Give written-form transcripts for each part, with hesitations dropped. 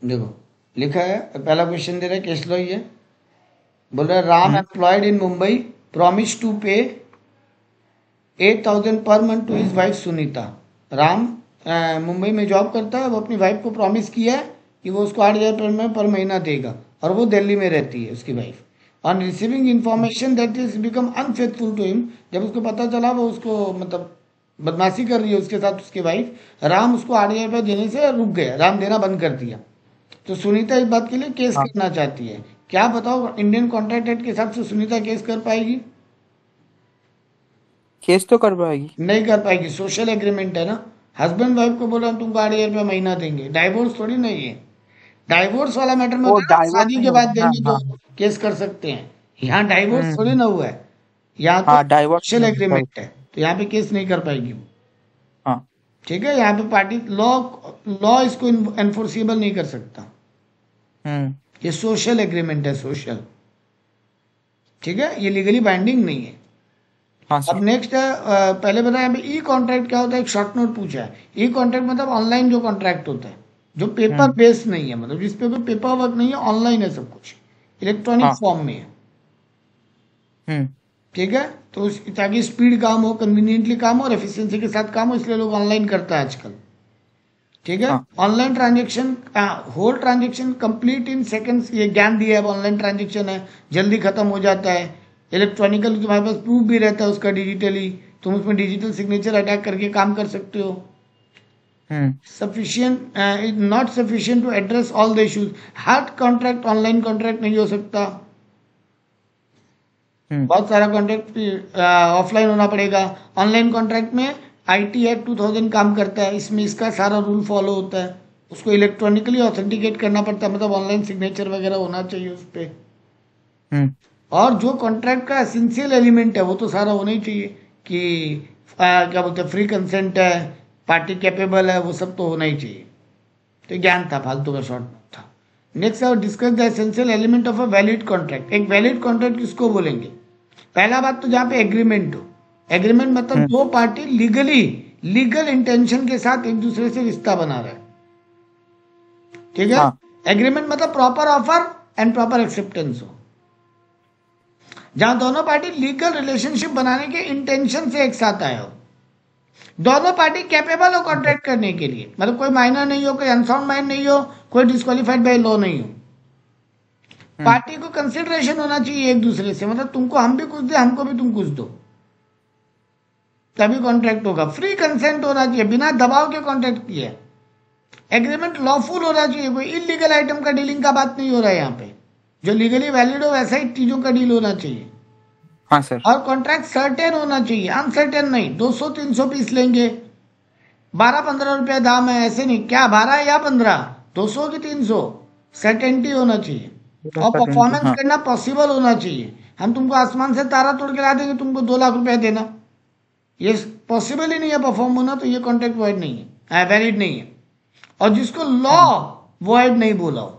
देखो लिखा है, पहला क्वेश्चन दे रहा है केस लो ये, बोल रहा है Ram hmm. Employed in Mumbai promise to pay 8,000 per month to his wife Sunita. Ram Mumbai में जॉब करता है, वो अपनी वाइफ को प्रॉमिस किया है कि वो उसको 8,000 पर महीना देगा, और वो दिल्ली में रहती है उसकी wife. On receiving information that is become unfaithful to him, जब उसको पता चला वो उसको मतलब बदमाशी कर रही है उसके साथ उसकी वाइफ, राम उसको 8,000 देने से रुक गया, राम देना बंद कर दिया। तो सुनीता इस बात के लिए केस हाँ, करना चाहती है। क्या बताओ, इंडियन कॉन्ट्रैक्ट एक्ट के हिसाब से सुनीता केस कर पाएगी? केस तो कर पाएगी। नहीं कर पाएगी, सोशल एग्रीमेंट है ना। हस्बैंड वाइफ को बोला हम तुमको 8,000 महीना देंगे, डाइवोर्स थोड़ी नहीं है। डाइवोर्स वाला मैटर में वो होता है ना, डाइवोर्स शादी नहीं के बाद होगा, हाँ देंगे तो हाँ। केस कर सकते हैं। यहाँ डाइवोर्स थोड़ी हम्म। ना हुआ है, यहाँ तो हाँ, डाइवोर्स सोशल नहीं होगा, एग्रीमेंट है, तो यहाँ पे केस नहीं कर पाएगी वो। हाँ। ठीक है, यहाँ पे पार्टी लॉ लॉ इसको एनफोर्सिबल नहीं कर सकता। हम्म। ये सोशल एग्रीमेंट है, सोशल। ठीक है, ये लीगली बाइंडिंग नहीं है। हाँ अब सर। नेक्स्ट है, पहले बताया यहाँ पे ई कॉन्ट्रैक्ट क्या होता है, एक शॉर्ट नोट पूछा है। ई कॉन्ट्रैक्ट मतलब ऑनलाइन जो कॉन्ट्रैक्ट होता है, जो पेपर हम्म। बेस्ड नहीं है, मतलब जिसपे कोई पेपर वर्क नहीं है, ऑनलाइन है सब कुछ, इलेक्ट्रॉनिक हाँ। फॉर्म में है। हम्म। ठीक है, तो ताकि स्पीड काम हो, कन्वीनियंटली काम हो और एफिशिएंसी के साथ काम हो, इसलिए लोग ऑनलाइन करता है आजकल। ठीक है, हाँ। Online transaction, whole transaction complete in seconds, ये ज्ञान दिया है। ऑनलाइन ट्रांजेक्शन है, जल्दी खत्म हो जाता है। इलेक्ट्रॉनिकल तुम्हारे पास प्रूफ भी रहता है उसका डिजिटली, तुम उसमें डिजिटल सिग्नेचर अटैक करके काम कर सकते हो। Hmm. Sufficient is not sufficient to address all the issues. हर कॉन्ट्रैक्ट ऑनलाइन कॉन्ट्रैक्ट नहीं हो सकता, हम्म। बहुत सारा कॉन्ट्रैक्ट ऑफलाइन होना पड़ेगा। ऑनलाइन कॉन्ट्रैक्ट में आईटी एक्ट 2000 काम करता है, इसमें इसका सारा रूल फॉलो होता है। उसको इलेक्ट्रॉनिकली ऑथेंटिकेट करना पड़ता है, मतलब ऑनलाइन सिग्नेचर वगैरह होना चाहिए उस पर। हम्म। और जो कॉन्ट्रैक्ट का एसेंशियल एलिमेंट है वो तो सारा होना ही चाहिए, कि क्या बोलते हैं, फ्री कंसेंट है, पार्टी कैपेबल है, वो सब तो होना ही चाहिए। तो ज्ञान था, फालतू का शॉर्ट नोट था। Next I discuss the essential element of a valid contract. एक वैलिड कॉन्ट्रैक्ट किसको बोलेंगे? पहला बात तो जहां पे एग्रीमेंट हो। एग्रीमेंट मतलब हम्म। दो पार्टी लीगली, लीगल इंटेंशन के साथ एक दूसरे से रिश्ता बना रहे हैं। ठीक है, हाँ। एग्रीमेंट मतलब proper offer and proper acceptance हो, जहां दोनों पार्टी लीगल रिलेशनशिप बनाने के इंटेंशन से एक साथ आए हो। दोनों पार्टी कैपेबल हो कॉन्ट्रैक्ट करने के लिए, मतलब कोई माइनर नहीं हो, कोई अनसाउंड माइंड नहीं हो, कोई डिस्क्वालीफाइड बाय लॉ नहीं हो। हम्म। पार्टी को कंसिडरेशन होना चाहिए एक दूसरे से, मतलब तुमको हम भी कुछ दे, हमको भी तुम कुछ दो, तभी कॉन्ट्रैक्ट होगा। फ्री कंसेंट होना चाहिए, बिना दबाव के कॉन्ट्रैक्ट किया। एग्रीमेंट लॉफुल होना चाहिए, कोई इलीगल आइटम का डीलिंग का बात नहीं हो रहा है यहाँ पे। जो लीगली वैलिड हो वैसा ही चीजों का डील होना चाहिए। हाँ सर। और कॉन्ट्रैक्ट सर्टेन होना चाहिए, अनसर्टेन नहीं। 200-300 पीस लेंगे, 12-15 रुपया दाम है, ऐसे नहीं, क्या 12 या 15, 200 की 300, सर्टेनिटी होना चाहिए। पूरा और सर्टेनिटी, परफॉर्मेंस हाँ। करना पॉसिबल होना चाहिए। हम तुमको आसमान से तारा तोड़ के ला देंगे, तुमको 2 लाख रुपया देना, ये पॉसिबल ही नहीं है परफॉर्म होना, तो ये कॉन्ट्रैक्ट वॉइड नहीं है, वैलिड नहीं है। और जिसको लॉ हाँ। वॉइड नहीं बोला हो,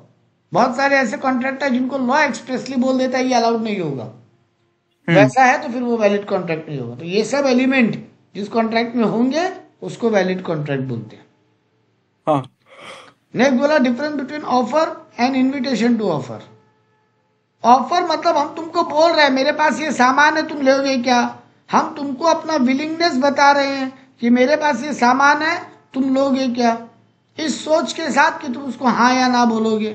बहुत सारे ऐसे कॉन्ट्रैक्ट है जिनको लॉ एक्सप्रेसली बोल देता है ये अलाउड नहीं होगा, हम्म। वैसा है तो फिर वो वैलिड कॉन्ट्रैक्ट नहीं होगा। तो ये सब एलिमेंट जिस कॉन्ट्रैक्ट में होंगे उसको वैलिड कॉन्ट्रैक्ट बोलते हैं। हाँ। नेक्स्ट बोला difference between offer and invitation to offer. Offer मतलब हम तुमको बोल रहे हैं मेरे पास ये सामान है, तुम लोगे क्या? हम तुमको अपना विलिंगनेस बता रहे हैं कि मेरे पास ये सामान है, तुम लोगे क्या, इस सोच के साथ कि तुम उसको हाँ या ना बोलोगे।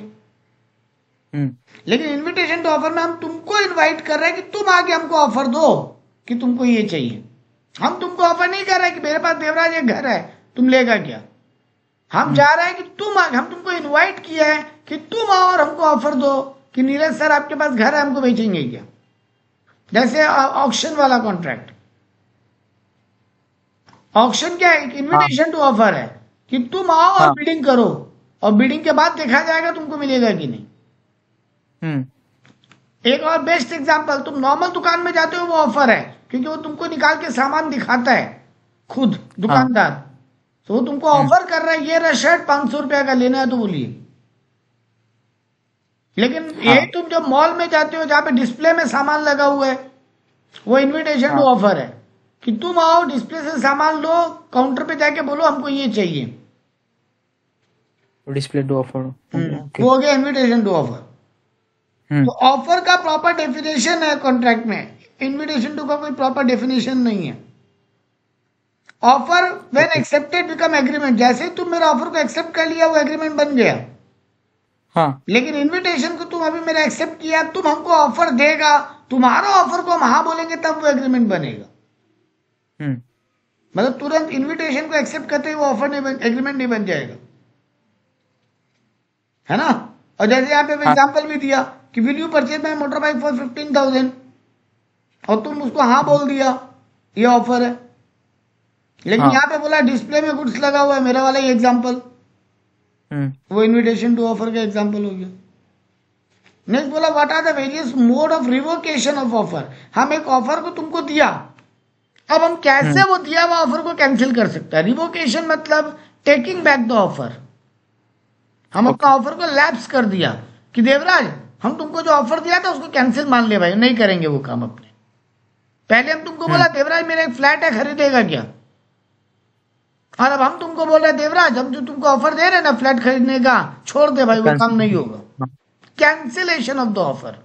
हम्म। लेकिन इनविटेशन टू ऑफर में हम तुमको इनवाइट कर रहे हैं कि तुम आके हमको ऑफर दो कि तुमको ये चाहिए। हम तुमको ऑफर नहीं कर रहे कि मेरे पास देवराज एक घर है, तुम लेगा क्या। हम हम्म। जा रहे हैं कि तुम हम तुमको इनवाइट किया है कि तुम आओ और हमको ऑफर दो कि नीरज सर आपके पास घर है, हमको बेचेंगे क्या। जैसे ऑक्शन वाला कॉन्ट्रैक्ट, ऑक्शन क्या है, हाँ। इनविटेशन टू ऑफर है कि तुम आओ और हाँ। बिडिंग करो, और बिडिंग के बाद देखा जाएगा तुमको मिलेगा कि नहीं। हम्म। एक और बेस्ट एग्जांपल, तुम नॉर्मल दुकान में जाते हो वो ऑफर है, क्योंकि वो तुमको निकाल के सामान दिखाता है खुद हाँ। दुकानदार, तो वो तुमको हम्म। ऑफर कर रहा है ये रहा शर्ट 500 रुपया का, लेना है तो बोलिए। लेकिन यही हाँ। तुम जब मॉल में जाते हो जहां पे डिस्प्ले में सामान लगा हुआ है, वो इनविटेशन टू हाँ। ऑफर है कि तुम आओ डिस्प्ले से सामान लो, काउंटर पे जाके बोलो हमको ये चाहिए। Display to offer. ओके। वो हो गया इनविटेशन टू ऑफर। हम्म। तो ऑफर का प्रॉपर डेफिनेशन है कॉन्ट्रैक्ट में, इनविटेशन टू का कोई प्रॉपर डेफिनेशन नहीं है। Offer when okay. Accepted become agreement, जैसे ही तुम मेरे ऑफर को एक्सेप्ट कर लिया वो एग्रीमेंट बन गया। हाँ। लेकिन इनविटेशन को तुम अभी मेरा एक्सेप्ट किया, तुम हमको ऑफर देगा, तुम्हारा ऑफर को हम हाँ बोलेंगे तब वो एग्रीमेंट बनेगा। हम्म। मतलब तुरंत इनविटेशन को एक्सेप्ट करते ही वो ऑफर नहीं बन, एग्रीमेंट नहीं बन जाएगा, है ना। और जैसे यहाँ पे हाँ। एग्जांपल भी दिया कि will you purchase my motor bike for 15,000, और तुम उसको हाँ बोल दिया, ये ऑफर है। लेकिन हाँ। यहाँ पे बोला डिस्प्ले में गुड्स लगा हुआ है, मेरा वाला ही एग्जांपल, वो इनविटेशन टू ऑफर का एग्जांपल हो गया। नेक्स्ट बोला what are the various mode of revocation of offer. हम एक ऑफर को तुमको दिया, अब हम कैसे वो दिया हुआ ऑफर को कैंसिल कर सकते हैं। रिवोकेशन मतलब टेकिंग बैक द ऑफर। हम अपना ऑफर को लैप्स कर दिया कि देवराज हम तुमको जो ऑफर दिया था उसको कैंसिल मान लिया भाई, नहीं करेंगे वो काम अपने। पहले हम तुमको बोला देवराज मेरा एक फ्लैट है, खरीदेगा क्या, और अब हम तुमको बोल रहे देवराज हम जो तुमको ऑफर दे रहे हैं ना फ्लैट खरीदने का, छोड़ दे भाई, वो काम नहीं होगा। कैंसिलेशन ऑफ द ऑफर,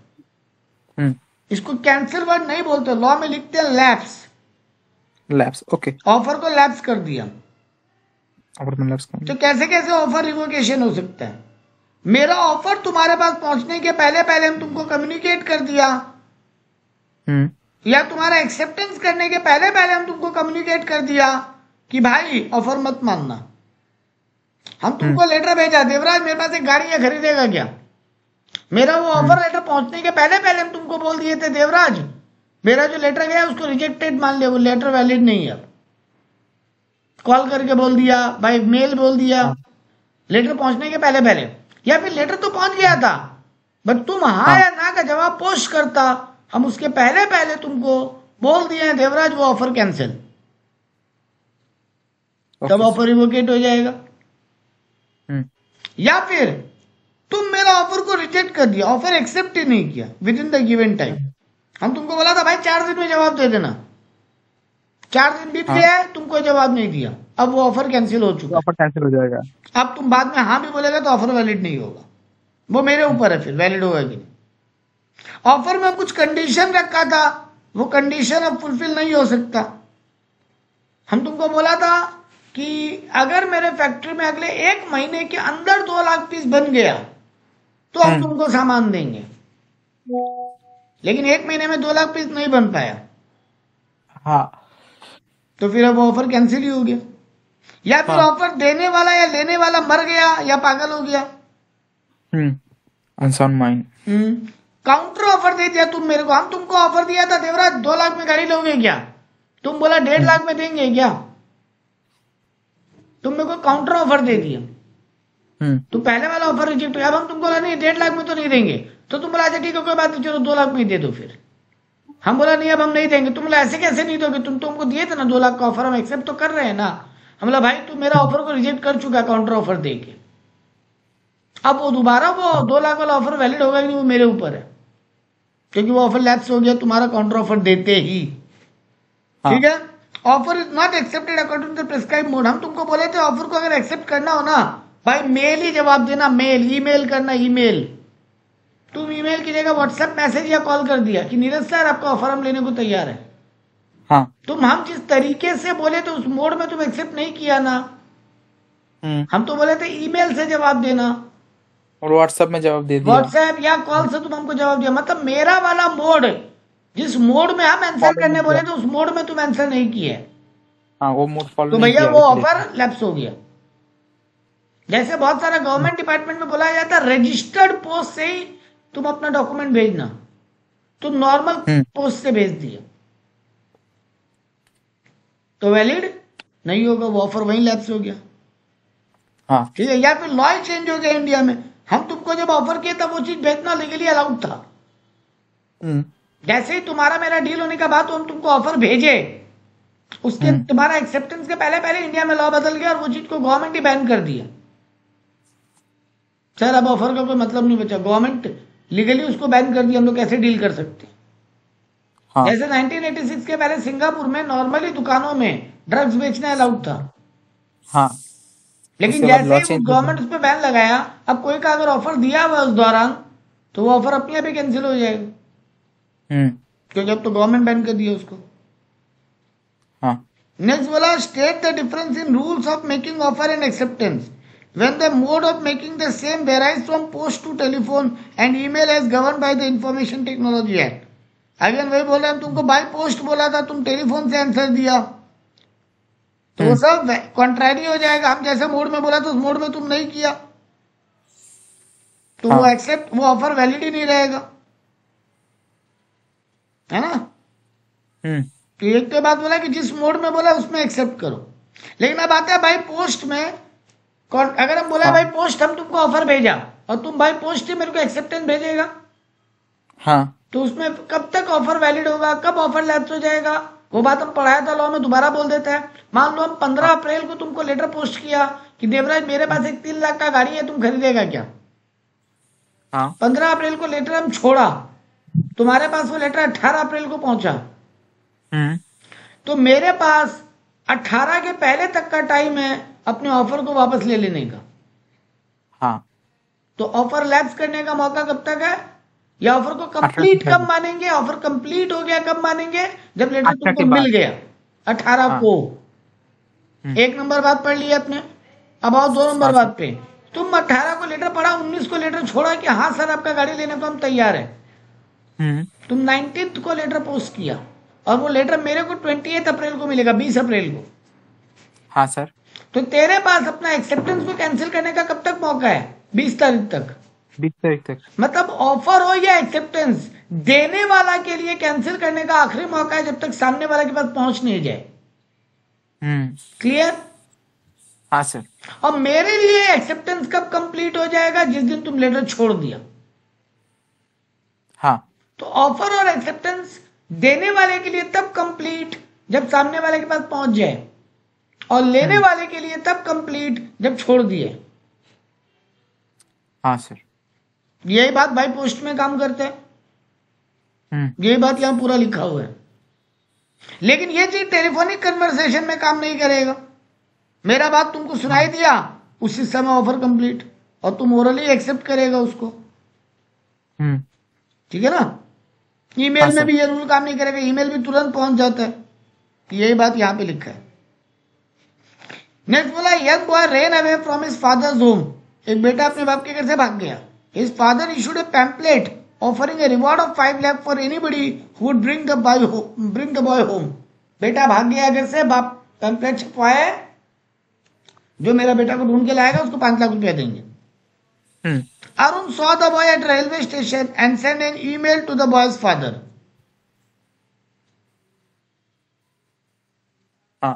इसको कैंसिल वर्ड नहीं बोलते, लॉ में लिखते हैं लैप्स। लैप्स। ओके। ऑफर को लैप्स कर दिया। ऑफर में लैप्स कर। तो कैसे कैसे ऑफर रिवोकेशन हो सकता है। मेरा ऑफर तुम्हारे पास पहुंचने के पहले पहले हम तुमको कम्युनिकेट कर दिया, या तुम्हारा एक्सेप्टेंस करने के पहले पहले हम तुमको कम्युनिकेट कर दिया कि भाई ऑफर मत मानना। हम तुमको लेटर भेजा देवराज मेरे पास एक गाड़ी है, खरीदेगा क्या। मेरा वो ऑफर लेटर पहुंचने के पहले पहले हम तुमको बोल दिए थे देवराज मेरा जो लेटर गया उसको रिजेक्टेड मान लिया, वो लेटर वैलिड नहीं है। कॉल करके बोल दिया भाई, मेल बोल दिया, लेटर पहुंचने के पहले पहले, या फिर लेटर तो पहुंच गया था बट तुम हाँ या ना का जवाब पोस्ट करता, हम उसके पहले पहले तुमको बोल दिए देवराज वो ऑफर कैंसिल, तब ऑफर रिवोकेट हो जाएगा। या फिर तुम मेरा ऑफर को रिजेक्ट कर दिया, ऑफर एक्सेप्ट ही नहीं किया with in the given time. हम तुमको बोला था भाई 4 दिन में जवाब दे देना, 4 दिन बीत गया है, तुमको जवाब नहीं दिया, अब वो ऑफर कैंसिल हो चुका, ऑफर कैंसिल हो जाएगा। अब तुम बाद में हाँ भी बोलेगा तो ऑफर वैलिड नहीं होगा, वो मेरे ऊपर है फिर वैलिड होगा कि नहीं। ऑफर में कुछ कंडीशन रखा था, वो कंडीशन अब फुलफिल नहीं हो सकता। हम तुमको बोला था कि अगर मेरे फैक्ट्री में अगले 1 महीने के अंदर 2 लाख पीस बन गया तो हम तुमको सामान देंगे, लेकिन 1 महीने में 2 लाख पीस नहीं बन पाया, हाँ, तो फिर अब ऑफर कैंसिल ही हो गया। या फिर ऑफर देने वाला या लेने वाला मर गया या पागल हो गया, अनसाउंड माइंड। काउंटर ऑफर दे दिया तुम मेरे को। हम तुमको ऑफर दिया था देवराज 2 लाख में गाड़ी लोगे क्या, तुम बोला 1.5 लाख में देंगे क्या, तुम मेरे को काउंटर ऑफर दे दिया, तो पहले वाला ऑफर रिजेक्ट हो गया। अब हम तुमको बोला नहीं 1.5 लाख में तो नहीं देंगे, तो तुम बोला अच्छा ठीक है कोई बात नहीं, चलो 2 लाख में ही दे दो। फिर हम बोला नहीं अब हम नहीं देंगे, तुम बोला ऐसे कैसे नहीं दोगे, तुम तुमको दिए थे ना 2 लाख का ऑफर, हम एक्सेप्ट तो कर रहे हैं ना। हम बोला भाई तू मेरा ऑफर को रिजेक्ट कर चुका काउंटर ऑफर दे के, अब वो दोबारा वो 2 लाख वाला ऑफर वैलिड होगा कि नहीं वो मेरे ऊपर है, क्योंकि वो ऑफर लैप्स हो गया तुम्हारा काउंटर ऑफर देते ही। ठीक है, offer is not accepted according to the prescribe mode. हम तुमको बोले थे ऑफर को अगर एक्सेप्ट करना हो ना भाई मेल ही जवाब देना, मेल, ईमेल करना, ईमेल। तुम ईमेल की जगह व्हाट्सएप मैसेज या कॉल कर दिया कि नीरज सर आपका ऑफर हम लेने को तैयार है। तुम हम जिस तरीके से बोले तो उस मोड में तुम एक्सेप्ट नहीं किया ना। हम तो बोले थे ईमेल से जवाब देना और व्हाट्सएप में जवाब दे दिया, व्हाट्सएप या कॉल से तुम हमको जवाब दिया। मतलब मेरा वाला मोड, जिस मोड में हम आंसर करने बोले थे उस मोड में तुम आंसर नहीं किए, वो मोड फॉलो तो नहीं भैया किया, वो ऑफर लैप्स हो गया। जैसे बहुत सारा गवर्नमेंट डिपार्टमेंट में बोला जाता है रजिस्टर्ड पोस्ट से ही तुम अपना डॉक्यूमेंट भेजना, तुम नॉर्मल पोस्ट से भेज दिया तो वैलिड नहीं होगा, वो ऑफर वहीं लैप्स हो गया। ठीक है, या फिर लॉ चेंज हो गया इंडिया में। हम तुमको जब ऑफर किया तब वो चीज भेजना लीगली अलाउड था। जैसे ही तुम्हारा मेरा डील होने का बाद हम तुमको ऑफर भेजे, उसके तुम्हारा एक्सेप्टेंस के पहले पहले इंडिया में लॉ बदल गया और वो चीज को गवर्नमेंट ही बैन कर दिया। सर अब ऑफर का कोई मतलब नहीं बचा, गवर्नमेंट लीगली उसको बैन कर दिया, हम लोग कैसे डील कर सकते हैं। जैसे 1986 के पहले सिंगापुर में नॉर्मली दुकानों में ड्रग्स बेचना अलाउड था। लेकिन उसके बाद जैसे लॉ ही वो चेंज होता गवर्नमेंट है। उस पर बैन लगाया, अब कोई का अगर ऑफर दिया हुआ है उस दौरान, तो वो ऑफर अपने आप ही कैंसिल हो जाएगा, हम्म। क्योंकि अब तो गवर्नमेंट बैन कर दिया उसको। हाँ। नेक्स्ट बोला, state the difference in rules of making offer and acceptance when the mode of making the same varies from post to telephone and email as governed by the Information Technology Act। Again वही बोल रहे हैं, तुमको by post बोला था, तुम telephone से answer दिया, तो वो हम्म। सब कॉन्ट्रैरी हो जाएगा। हम जैसे मोड में बोला तो उस मोड में तुम नहीं किया, तो वो हाँ। एक्सेप्ट, वो ऑफर वैलिड ही नहीं रहेगा, है ना। हम्म। तो एक तो बात बोला कि जिस मोड में बोला उसमें एक्सेप्ट करो। लेकिन अब आता है भाई पोस्ट में, अगर हम बोला हाँ। भाई पोस्ट हम तुमको ऑफर भेजा और तुम भाई पोस्ट ही मेरे को एक्सेप्टेंस भेजेगा, हाँ। तो उसमें कब तक ऑफर वैलिड होगा, कब ऑफर लैप्स हो जाएगा, वो बात हम पढ़ाया था लॉ में, दोबारा बोल देते हैं। मान लो हम 15 अप्रैल को तुमको लेटर पोस्ट किया कि देवराज मेरे पास एक 3 लाख का गाड़ी है, तुम खरीदेगा क्या। हाँ। 15 अप्रैल को लेटर हम छोड़ा, तुम्हारे पास वो लेटर 18 अप्रैल को पहुंचा, हम्म। तो मेरे पास 18 के पहले तक का टाइम है अपने ऑफर को वापस ले लेने का। हाँ। तो ऑफर लैप्स करने का मौका कब तक है, या ऑफर को 18 कंप्लीट के कब बाद। मानेंगे, ऑफर कंप्लीट हो गया कब मानेंगे, जब लेटर 18 तुमको के मिल बाद। गया 18 हाँ। को। हम्म। एक नंबर बात पढ़ ली आपने। अब आओ 2 नंबर हाँ सर। बात पे। तुम 18 को लेटर पढ़ा, 19 को लेटर छोड़ा कि हाँ सर आपका गाड़ी लेने को हम तैयार है, हम्म। तुम 19 को लेटर पोस्ट किया और वो लेटर मेरे को 28 अप्रैल को मिलेगा, 20 अप्रैल को। हाँ सर। तो तेरे पास अपना एक्सेप्टेंस को कैंसिल करने का कब तक मौका है, 20 तारीख तक। 20 तारीख तक। मतलब ऑफर हो या एक्सेप्टेंस, देने वाला के लिए कैंसिल करने का आखिरी मौका है जब तक सामने वाले के पास पहुंच नहीं जाए। हम्म। क्लियर। हाँ सर। और मेरे लिए एक्सेप्टेंस कब कंप्लीट हो जाएगा, जिस दिन तुम लेटर छोड़ दिया। हाँ। तो ऑफर और एक्सेप्टेंस देने वाले के लिए तब कंप्लीट जब सामने वाले के पास पहुंच जाए, और लेने वाले के लिए तब कंप्लीट जब छोड़ दिए। हाँ सर। यही बात भाई पोस्ट में काम करते हैं, यही बात यहां पूरा लिखा हुआ है। लेकिन ये चीज टेलीफोनिक कन्वर्सेशन में काम नहीं करेगा। मेरा बात तुमको सुनाई दिया, उसी समय ऑफर कंप्लीट, और तुम ओरली एक्सेप्ट करेगा उसको, ठीक है ना। ईमेल हाँ में सर। भी ये रूल काम नहीं करेगा, ईमेल भी तुरंत पहुंच जाता है। यही बात यहां पे लिखा है। नेक्स्ट बोला, young boy rain away from his father's home. एक बेटा अपने बाप के घर से भाग गया। His father issued A pamphlet offering A reward of 5 lakh for anybody who would bring the boy home. बेटा भाग गया घर से, बाप पैम्पलेट छपवाया है, जो मेरा बेटा को ढूंढ के लाएगा उसको 5 लाख रुपया देंगे। Arun saw the boy at railway station and sent an email to the boy's father. हाँ।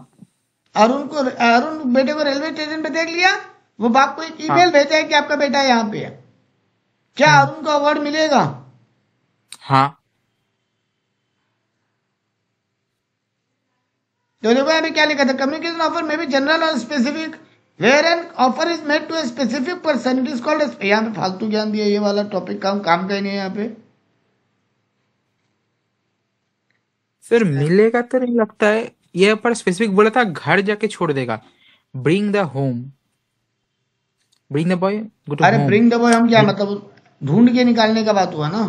अरुण बेटे को रेलवे स्टेशन पे देख लिया, वो बाप को एक ईमेल भेजा है कि आपका बेटा यहाँ पे है। क्या अरुण को अवार्ड मिलेगा? हाँ। तो देखो यहाँ पे क्या लिखा था, कम्युनिकेशन ऑफर में भी जनरल और specific, where an offer is made to a specific person it is called. यहाँ पे फालतू ज्ञान दिया, ये वाला टॉपिक काम का ही नहीं है यहाँ पे। सर मिलेगा तो नहीं लगता है, ये पर स्पेसिफिक बोला था घर जाके छोड़ देगा। Bring the home, bring the boy go to अरे होम। ब्रिंग द बॉय हम क्या मतलब, ढूंढ के निकालने का बात हुआ ना।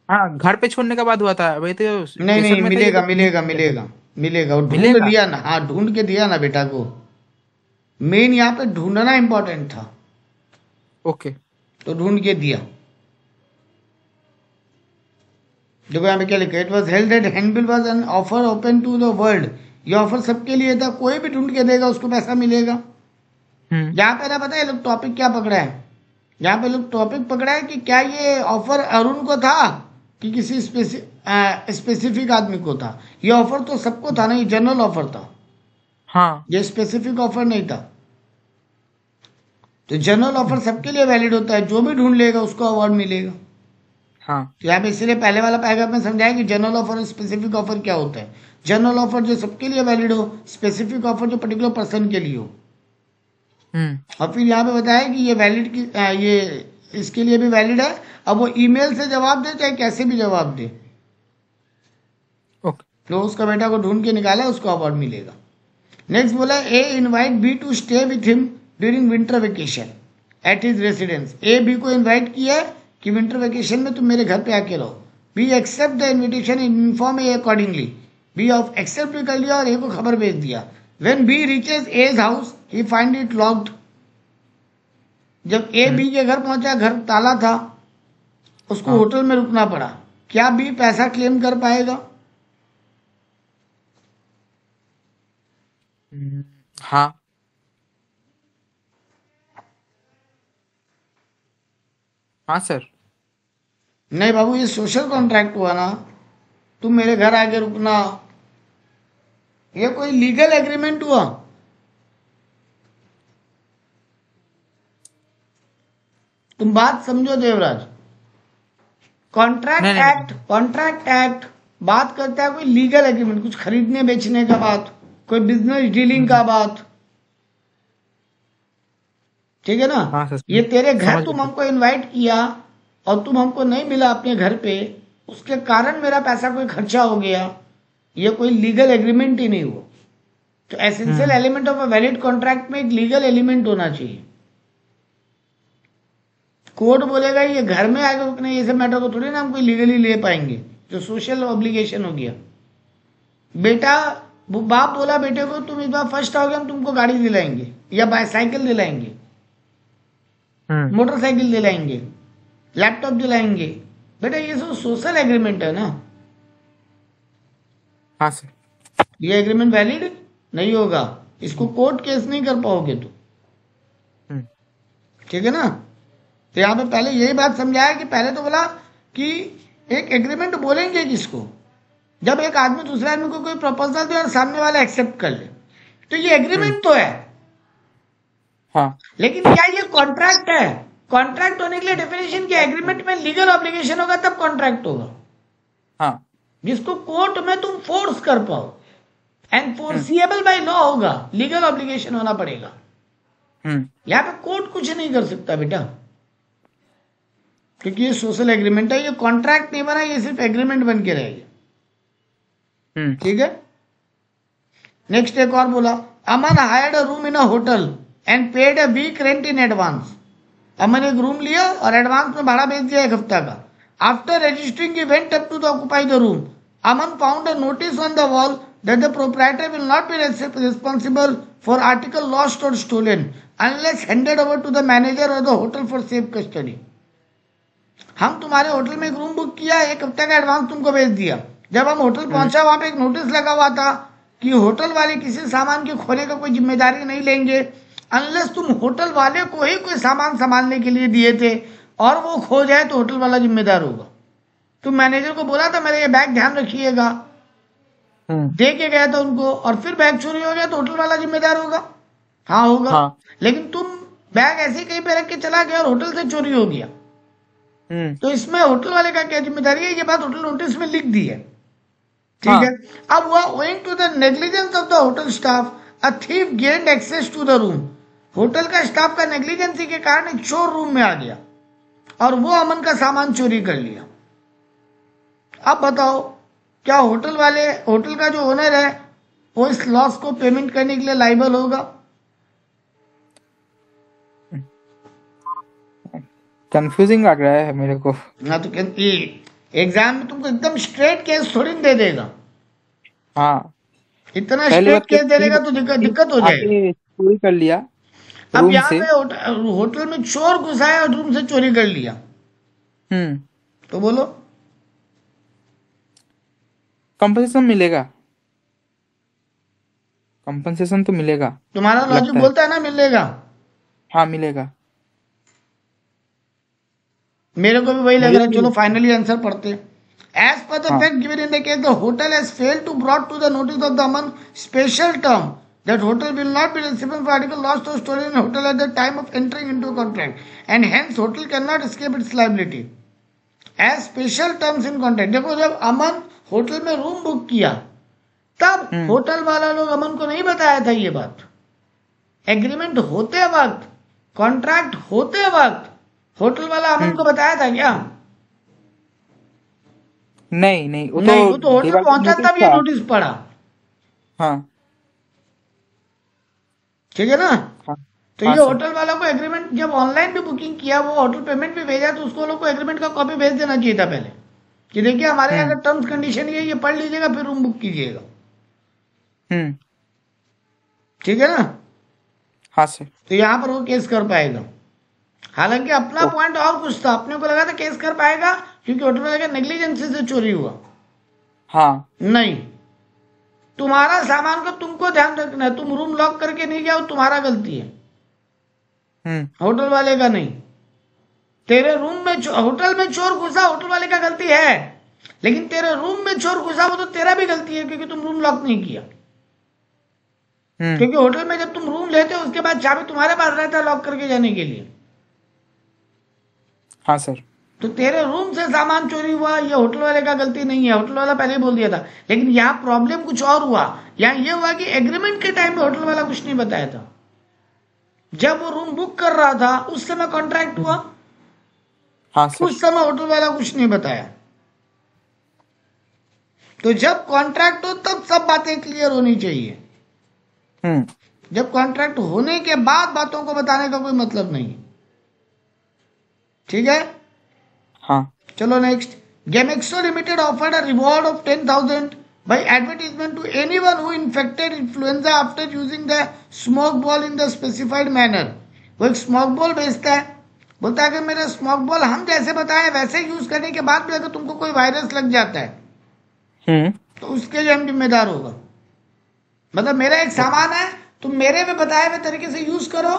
हाँ, घर पे छोड़ने का बात हुआ था वही तो। नहीं नहीं, स्टेशन में था ये मिलेगा तो। मिलेगा मिलेगा मिलेगा, वो ढूंढ मिलेगा। दिया ना, हाँ ढूंढ के दिया ना बेटा को। मेन यहाँ पे ढूंढना इंपॉर्टेंट था, ओके। तो ढूंढ के दिया। देखो यहाँ पे क्या लिखा है, it was held that handbill was an offer open to the world. ये ऑफर सबके लिए था, कोई भी ढूंढ के देगा उसको पैसा मिलेगा। यहाँ पे ना पता है लोग टॉपिक क्या पकड़ा है, यहाँ पे लोग टॉपिक पकड़ा है कि क्या ये ऑफर अरुण को था कि किसी स्पेसिफिक आदमी को था। ये ऑफर तो सबको था ना, ये जनरल ऑफर था। हाँ। ये स्पेसिफिक ऑफर नहीं था। तो जनरल ऑफर सबके लिए वैलिड होता है, जो भी ढूंढ लेगा उसको अवार्ड मिलेगा। हाँ। तो यहाँ पे इसीलिए पहले वाला पैराग्राफ में समझाया कि जनरल ऑफर और स्पेसिफिक ऑफर क्या होता है। जनरल ऑफर जो सबके लिए वैलिड हो, स्पेसिफिक ऑफर जो पर्टिकुलर पर्सन के लिए हो। और फिर यहाँ पे बताया कि ये वैलिड की ये इसके लिए भी वैलिड है। अब वो ईमेल से जवाब दे चाहे कैसे भी जवाब दे, ओके। तो उसका बेटा को ढूंढ के निकाला, उसको अवार्ड मिलेगा। नेक्स्ट बोला, A invite B to stay with him during winter vacation at his residence. A B को इनवाइट किया है कि विंटर वेकेशन में तुम मेरे घर पे आके रहो। B accept the invitation inform A accordingly. B of accept भी कर लिया और ए को खबर भेज दिया। When B reaches A's house he find it locked. जब ए बी के घर पहुंचा, घर ताला था, उसको होटल में रुकना पड़ा। क्या बी पैसा क्लेम कर पाएगा? हाँ। हाँ सर। नहीं बाबू, ये सोशल कॉन्ट्रैक्ट हुआ ना, तुम मेरे घर आके रुकना, ये कोई लीगल एग्रीमेंट हुआ? तुम बात समझो देवराज। कॉन्ट्रैक्ट एक्ट बात करता है कोई लीगल एग्रीमेंट, कुछ खरीदने बेचने का बात, कोई बिजनेस डीलिंग का बात, ठीक है ना। हाँ सर, ये तेरे घर समझ तुम गया। हमको इनवाइट किया और तुम हमको नहीं मिला अपने घर पे, उसके कारण मेरा पैसा कोई खर्चा हो गया, ये कोई लीगल एग्रीमेंट ही नहीं हुआ। तो essential element of a valid contract में एक लीगल एलिमेंट होना चाहिए। कोर्ट बोलेगा ये घर में आके रुकने, ये सब मैटर को थोड़ी ना हम कोई लीगली ले पाएंगे, जो सोशल ऑब्लिगेशन हो गया। बेटा, बाप बोला बेटे को तुम इस बार फर्स्ट आओगे हम तुमको गाड़ी दिलाएंगे या बाइसाइकिल दिलाएंगे, मोटरसाइकिल दिलाएंगे, लैपटॉप दिलाएंगे। बेटा ये सब सोशल एग्रीमेंट है ना। हाँ सर। ये एग्रीमेंट वैलिड नहीं होगा, इसको कोर्ट केस नहीं कर पाओगे तो, ठीक है ना। तो यहाँ पे पहले यही बात समझाया कि पहले तो बोला कि एक एग्रीमेंट बोलेंगे किसको, जब एक आदमी दूसरे आदमी को कोई प्रपोजल दे और सामने वाला एक्सेप्ट कर ले, तो ये एग्रीमेंट तो है। हाँ। लेकिन क्या ये कॉन्ट्रैक्ट है? कॉन्ट्रैक्ट होने के लिए डेफिनेशन क्या? एग्रीमेंट में लीगल ऑब्लिगेशन होगा तब कॉन्ट्रैक्ट होगा। हाँ। जिसको कोर्ट में तुम फोर्स कर पाओ, एनफोर्सिएबल बाय लॉ होगा, लीगल ऑब्लिगेशन होना पड़ेगा। यहां पे कोर्ट कुछ नहीं कर सकता बेटा, क्योंकि ये सोशल एग्रीमेंट है, ये कॉन्ट्रैक्ट नहीं बना, ये सिर्फ एग्रीमेंट बन के रहेगा, ठीक है। नेक्स्ट एक और बोला, Aman hired a room in a hotel and paid a week rent in advance. Aman एक रूम लिया और एडवांस में भाड़ा भेज दिया 1 हफ्ता का। After registering he went up to the occupy the room. Aman found a notice on the wall that the proprietor will not be responsible for article lost or stolen unless handed over to the manager or the hotel for safe custody। हम तुम्हारे hotel में एक room book किया, 1 हफ्ते का advance तुमको भेज दिया। जब हम होटल पहुंचा, वहां पे एक नोटिस लगा हुआ था कि होटल वाले किसी सामान के खोने का कोई जिम्मेदारी नहीं लेंगे अनलेस तुम होटल वाले को ही कोई सामान संभालने के लिए दिए थे और वो खो जाए तो होटल वाला जिम्मेदार होगा। तुम मैनेजर को बोला था मेरा ये बैग ध्यान रखिएगा, दे के गया था उनको, और फिर बैग चोरी हो गया तो होटल वाला जिम्मेदार होगा? हाँ होगा। हाँ। लेकिन तुम बैग ऐसे कहीं पे रख के चला गया और होटल से चोरी हो गया, तो इसमें होटल वाले का क्या जिम्मेदारी है? ये बात होटल नोटिस में लिख दी है, ठीक है। अब हुआ, owing to the negligence of the hotel staff a thief gained access to the room. Hotel का स्टाफ का नेग्लिजेंसी के कारण एक चोर रूम में आ गया और वो अमन का सामान चोरी कर लिया। अब बताओ, क्या होटल वाले, होटल का जो ओनर है वो इस लॉस को पेमेंट करने के लिए लाइबल होगा? कंफ्यूजिंग लग रहा है मेरे को। हाँ, तो एग्जाम में तुमको एकदम स्ट्रेट केस थोड़ी दे देगा। हाँ, इतना स्ट्रेट केस दे देगा तो दिक्कत हो जाएगी। चोरी कर लिया अब यहाँ पे होटल में चोर घुसा है और रूम से चोरी कर लिया, तो बोलो कंपनसेशन मिलेगा? कंपनसेशन तो मिलेगा, तुम्हारा लॉजिक बोलता है ना मिलेगा। हाँ मिलेगा। मेरे को भी वही लग रहा है। चलो फाइनली आंसर पढ़ते। As per the fact given in the case the hotel has failed to brought to the notice of the Aman special term that hotel will not be responsible for article lost or stolen in hotel at the time of entering into a contract and hence hotel cannot escape its liability as special terms in contract। देखो, जब अमन hotel में room book किया तब hotel वाला लोग अमन को नहीं बताया था ये बात। एग्रीमेंट होते वक्त, कॉन्ट्रैक्ट होते वक्त होटल वाला अमन को बताया था क्या? नहीं, वो तो होटल पहुंचा तब ये नोटिस पड़ा। हाँ, ठीक है ना। तो हाँ ये सर। होटल वालों को एग्रीमेंट, जब ऑनलाइन भी बुकिंग किया, वो होटल पेमेंट भी भेजा, तो उसको लोग को एग्रीमेंट का कॉपी भेज देना चाहिए था पहले, कि देखिए हमारे यहाँ का हम्म। टर्म्स कंडीशन ये पढ़ लीजिएगा, फिर रूम बुक कीजिएगा। हम्म। ठीक है ना? हाँ सर। तो यहाँ पर वो केस कर पाएगा। हालांकि अपना ओ। पॉइंट और कुछ था, अपने को लगा था केस कर पाएगा क्योंकि होटल वाले का नेग्लिजेंसी से चोरी हुआ। हाँ। नहीं, तुम्हारा सामान का तुमको ध्यान रखना है। तुम रूम लॉक करके नहीं गया, वो तुम्हारा गलती है, हम्म। होटल वाले का नहीं। तेरे रूम में होटल में चोर घुसा, होटल वाले का गलती है, लेकिन तेरे रूम में चोर घुसा वो तो तेरा भी गलती है, क्योंकि तुम रूम लॉक नहीं किया। हम्म। क्योंकि होटल में जब तुम रूम लेते हो उसके बाद चाबी तुम्हारे पास रहता है लॉक करके जाने के लिए। हाँ सर। तो तेरे रूम से सामान चोरी हुआ, ये होटल वाले का गलती नहीं है, होटल वाला पहले ही बोल दिया था। लेकिन यहाँ प्रॉब्लम कुछ और हुआ। यहाँ ये हुआ कि एग्रीमेंट के टाइम में होटल वाला कुछ नहीं बताया था। जब वो रूम बुक कर रहा था उस समय कॉन्ट्रैक्ट हुआ, हाँ सर। उस समय होटल वाला कुछ नहीं बताया। तो जब कॉन्ट्रैक्ट हो तब सब बातें क्लियर होनी चाहिए। हम्म। जब कॉन्ट्रैक्ट होने के बाद बातों को बताने का कोई मतलब नहीं। ठीक है? हाँ। चलो next. Gamexo limited offered a reward of 10,000 by advertisement to anyone who infected influenza after using the smoke ball in the specified manner. वो एक स्मोक बॉल बेचता है, बोलता है कि मेरा स्मोक बॉल हम जैसे बताए वैसे यूज करने के बाद भी अगर तुमको कोई वायरस लग जाता है तो उसके लिए हम जिम्मेदार होगा। मतलब मेरा एक सामान है, तुम मेरे में बताए हुए तरीके से यूज करो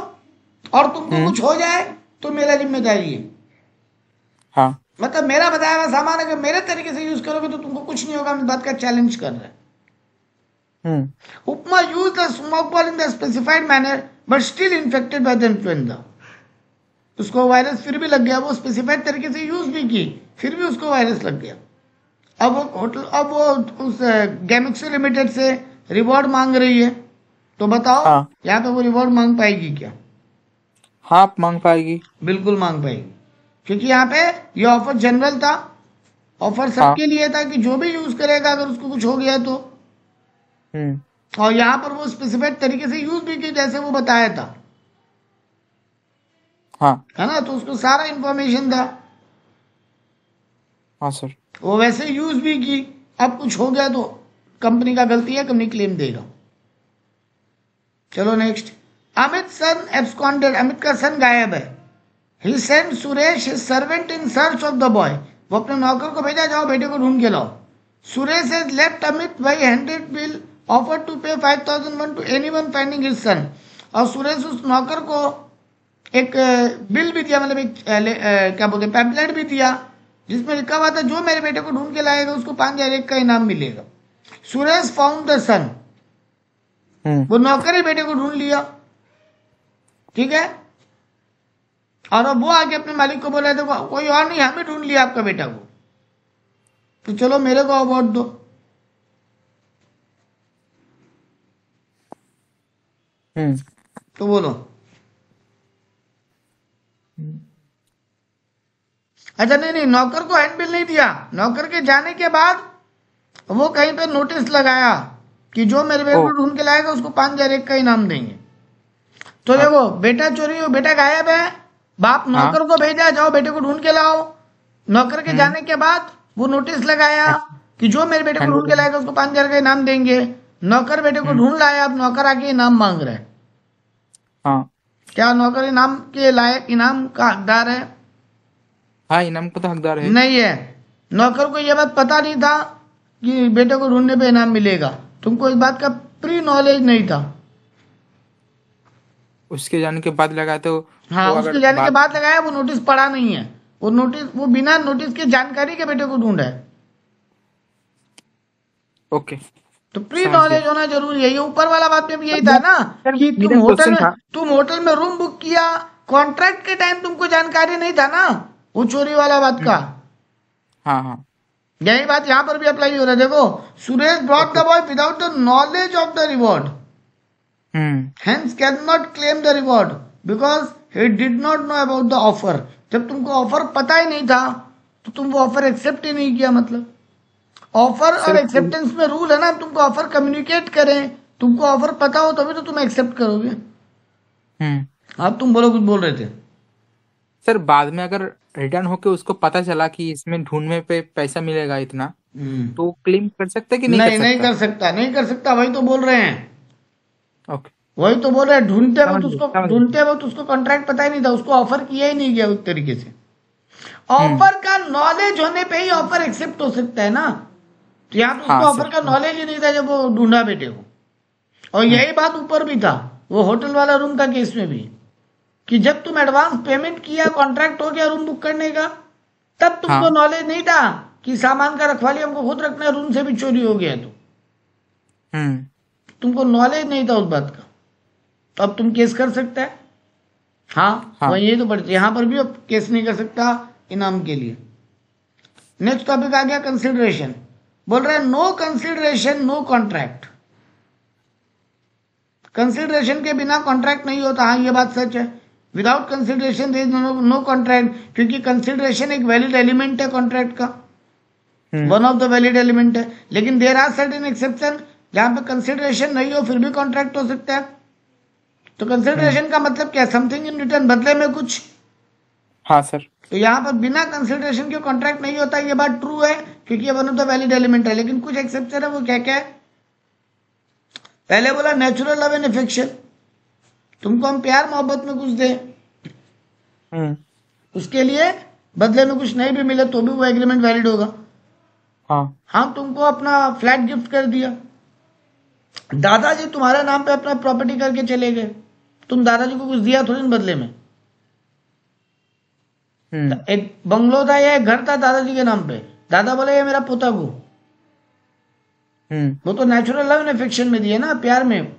और तुमको कुछ हो जाए तो मेरा जिम्मेदारी है। हाँ। मतलब मेरा बताया हुआ सामान अगर मेरे तरीके से यूज करोगे तो तुमको कुछ नहीं होगा। हम इस बात का चैलेंज कर रहे हैं। Upma use the smoke ball in the specified manner but still infected by the influenza. उसको वायरस फिर भी लग गया, वो स्पेसिफाइड तरीके से यूज भी की, फिर भी उसको वायरस लग गया। अब वो उस गेमिक्सो लिमिटेड से रिवॉर्ड मांग रही है। तो बताओ हाँ। यहाँ पे वो रिवॉर्ड मांग पाएगी क्या? हाँ मांग पाएगी। बिल्कुल मांग पाएगी, क्योंकि यहाँ पे ये ऑफर जनरल था, ऑफर सबके लिए था कि जो भी यूज करेगा अगर उसको कुछ हो गया तो। और यहाँ पर वो स्पेसिफाइड तरीके से यूज भी की जैसे वो बताया था। हाँ। है ना? तो उसको सारा इंफॉर्मेशन था। हाँ सर। वो वैसे यूज भी की। अब कुछ हो गया तो कंपनी का गलती है, कंपनी क्लेम देगा। चलो next. Amit son absconded. Amit का सन गायब है। He send Suresh his servant in search of the boy. वो अपने नौकर को भेजा, जाओ बेटे को ढूंढ के लाओ। Suresh has left Amit by handed bill offer to pay 5,001 to anyone finding his son. और सुरेश उस नौकर को एक बिल भी दिया, मतलब एक क्या बोलते हैं, पैम्पलेट भी दिया, जिसमें लिखा हुआ था जो मेरे बेटे को ढूंढ के लाएगा उसको 5,001 का इनाम मिलेगा। सुरेश फाउंड द सन। वो नौकर ही बेटे को ढूंढ लिया। ठीक है? और अब वो आके अपने मालिक को बोला देखो कोई और नहीं, हमें ढूंढ लिया आपका बेटा को, तो चलो मेरे को अवार्ड दो। तो बोलो। अच्छा नहीं, नौकर को हैंड बिल नहीं दिया। नौकर के जाने के बाद वो कहीं पे नोटिस लगाया कि जो मेरे बेटे को ढूंढ के लाएगा उसको 5,001 का इनाम देंगे। तो देखो बेटा चोरी हो, बेटा गायब है, बाप नौकर को भेजा, जाओ बेटे को ढूंढ के लाओ। नौकर के जाने के बाद वो नोटिस लगाया कि जो मेरे बेटे को ढूंढ के लाएगा उसको 5,000 का इनाम देंगे। नौकर बेटे को ढूंढ लाया, अब नौकर आके इनाम मांग रहे हैं। हाँ। क्या नौकर इनाम के लायक, इनाम का हकदार है? हाँ इनाम का तो हकदार है। नहीं है। नौकर को यह बात पता नहीं था कि बेटे को ढूंढने पे इनाम मिलेगा। तुमको इस बात का प्री नॉलेज नहीं था। उसके जाने के बाद लगा तो हाँ, उसके जाने के बाद लगाया, वो नोटिस पढ़ा नहीं है। वो नोटिस, वो बिना नोटिस के जानकारी के बेटे को ढूंढा है। ओके। तो प्री नॉलेज होना जरूरी है। ये ऊपर वाला बात में भी यही था ना कि तुम होटल में रूम बुक किया, कॉन्ट्रैक्ट के टाइम तुमको जानकारी नहीं था ना वो चोरी वाला बात का। हाँ हाँ यही बात यहाँ पर भी अप्लाई हो रहा है। देखो, Suresh brought the boy without the knowledge of the reward, hence can not claim the reward because he did not know about the offer. जब तुमको ऑफर पता ही नहीं था तो तुम वो ऑफर एक्सेप्ट ही नहीं किया। मतलब ऑफर और एक्सेप्टेंस में रूल है ना, तुमको ऑफर कम्युनिकेट करें, तुमको ऑफर पता हो तभी तो तुम एक्सेप्ट करोगे। अब तुम बोलो, कुछ बोल रहे थे। सर बाद में अगर रिटर्न होके उसको पता चला कि इसमें ढूंढने पे पैसा मिलेगा इतना, हम्म। तो क्लेम कर सकता है कि नहीं कर नहीं, नहीं सकता? कर सकता, नहीं कर सकता, वही तो बोल रहे हैं। ओके, वही तो बोल रहे हैं, समझ गए समझ गए। ढूंढते वक्त उसको कॉन्ट्रैक्ट पता ही नहीं था, उसको ऑफर किया ही नहीं गया उस तरीके से। हम्म। ऑफर का नॉलेज होने पे ही ऑफर एक्सेप्ट हो सकता है ना। तो यहाँ तो उसको हाँ ऑफर सर, का हाँ। नॉलेज ही नहीं था जब वो ढूंढा बेटे को। और हम्म। यही बात ऊपर भी था, वो होटल वाला रूम का केस में भी, कि जब तुम एडवांस पेमेंट किया, कॉन्ट्रैक्ट हो गया रूम बुक करने का, तब तुमको हाँ। नॉलेज नहीं था कि सामान का रखवाली हमको खुद रखना है, रूम से भी चोरी हो गया तो हम्म। तुमको नॉलेज नहीं था उस बात का। तो अब तुम केस कर सकते हैं। हाँ, हाँ वही, यही तो पड़ती है, यहाँ पर भी अब केस नहीं कर सकता इनाम के लिए। नेक्स्ट टॉपिक आ गया कंसिडरेशन। बोल रहे हैं no consideration no contract. Consideration के बिना कॉन्ट्रैक्ट नहीं होता। हाँ, ये बात सच है। Without consideration there is no contract, क्योंकि कंसिडरेशन एक वैलिड एलिमेंट है कॉन्ट्रैक्ट का, hmm. One of the valid element है। लेकिन देर आर सर्टेन एक्सेप्शन, जहां पे कंसिडरेशन नहीं हो फिर भी कॉन्ट्रैक्ट हो सकता है। तो हम्म। कंसिडरेशन का मतलब क्या? समथिंग इन रिटर्न, बदले में कुछ। हाँ सर। तो यहाँ पर बिना कंसिडरेशन के कॉन्ट्रैक्ट नहीं होता, ये बात ट्रू है, क्योंकि ये one of the valid element है। लेकिन कुछ एक्सेप्शन है, वो क्या क्या है? पहले बोला नेचुरल लव एंड अफेक्शन, तुमको हम प्यार मोहब्बत में कुछ दें, हम्म। उसके लिए बदले में कुछ नहीं भी मिले तो भी वो एग्रीमेंट वैलिड होगा। हाँ। हाँ, तुमको अपना फ्लैट गिफ्ट कर दिया, दादाजी तुम्हारे नाम पे अपना प्रॉपर्टी करके चले गए, तुम दादाजी को कुछ दिया थोड़ी ना बदले में। हम्म। एक बंगलो था या एक घर था दादाजी के नाम पे, दादा बोले ये मेरा पोता को, हम्म। वो तो नेचुरल लव एंड अफेक्शन में दिए ना, प्यार में।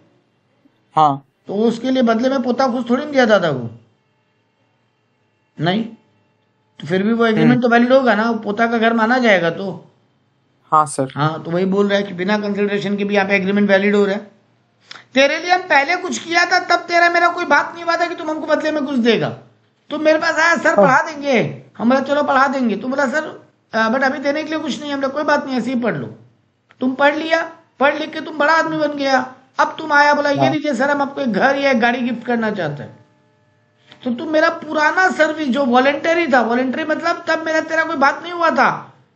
हाँ। तो उसके लिए बदले में पोता कुछ थोड़ी ना दिया दादा को, नहीं। तो फिर भी वो हम्म। एग्रीमेंट तो वैलिड होगा ना, पोता का घर माना जाएगा तो। हाँ सर। हाँ, तो वही बोल रहा है कि बिना कंसिडरेशन के भी यहाँ पे एग्रीमेंट वैलिड हो रहा है। तेरे लिए हम पहले कुछ किया था, तब तेरा मेरा कोई बात नहीं हुआ था कि तुम हमको बदले में कुछ देगा। तुम मेरे पास आया, सर हाँ। पढ़ा देंगे, हम बोला चलो पढ़ा देंगे। तुम बोला सर बट अभी देने के लिए कुछ नहीं, हम बोला कोई बात नहीं, ऐसे ही पढ़ लो। तुम पढ़ लिया, पढ़ लिख के तुम बड़ा आदमी बन गया। अब तुम आया, बोला ये हाँ। लीजिए सर, हम आपको एक घर या एक गाड़ी गिफ्ट करना चाहते हैं। तो तुम मेरा पुराना सर्विस जो वॉलेंटरी था, वॉलेंटरी मतलब तब मेरा तेरा कोई बात नहीं हुआ था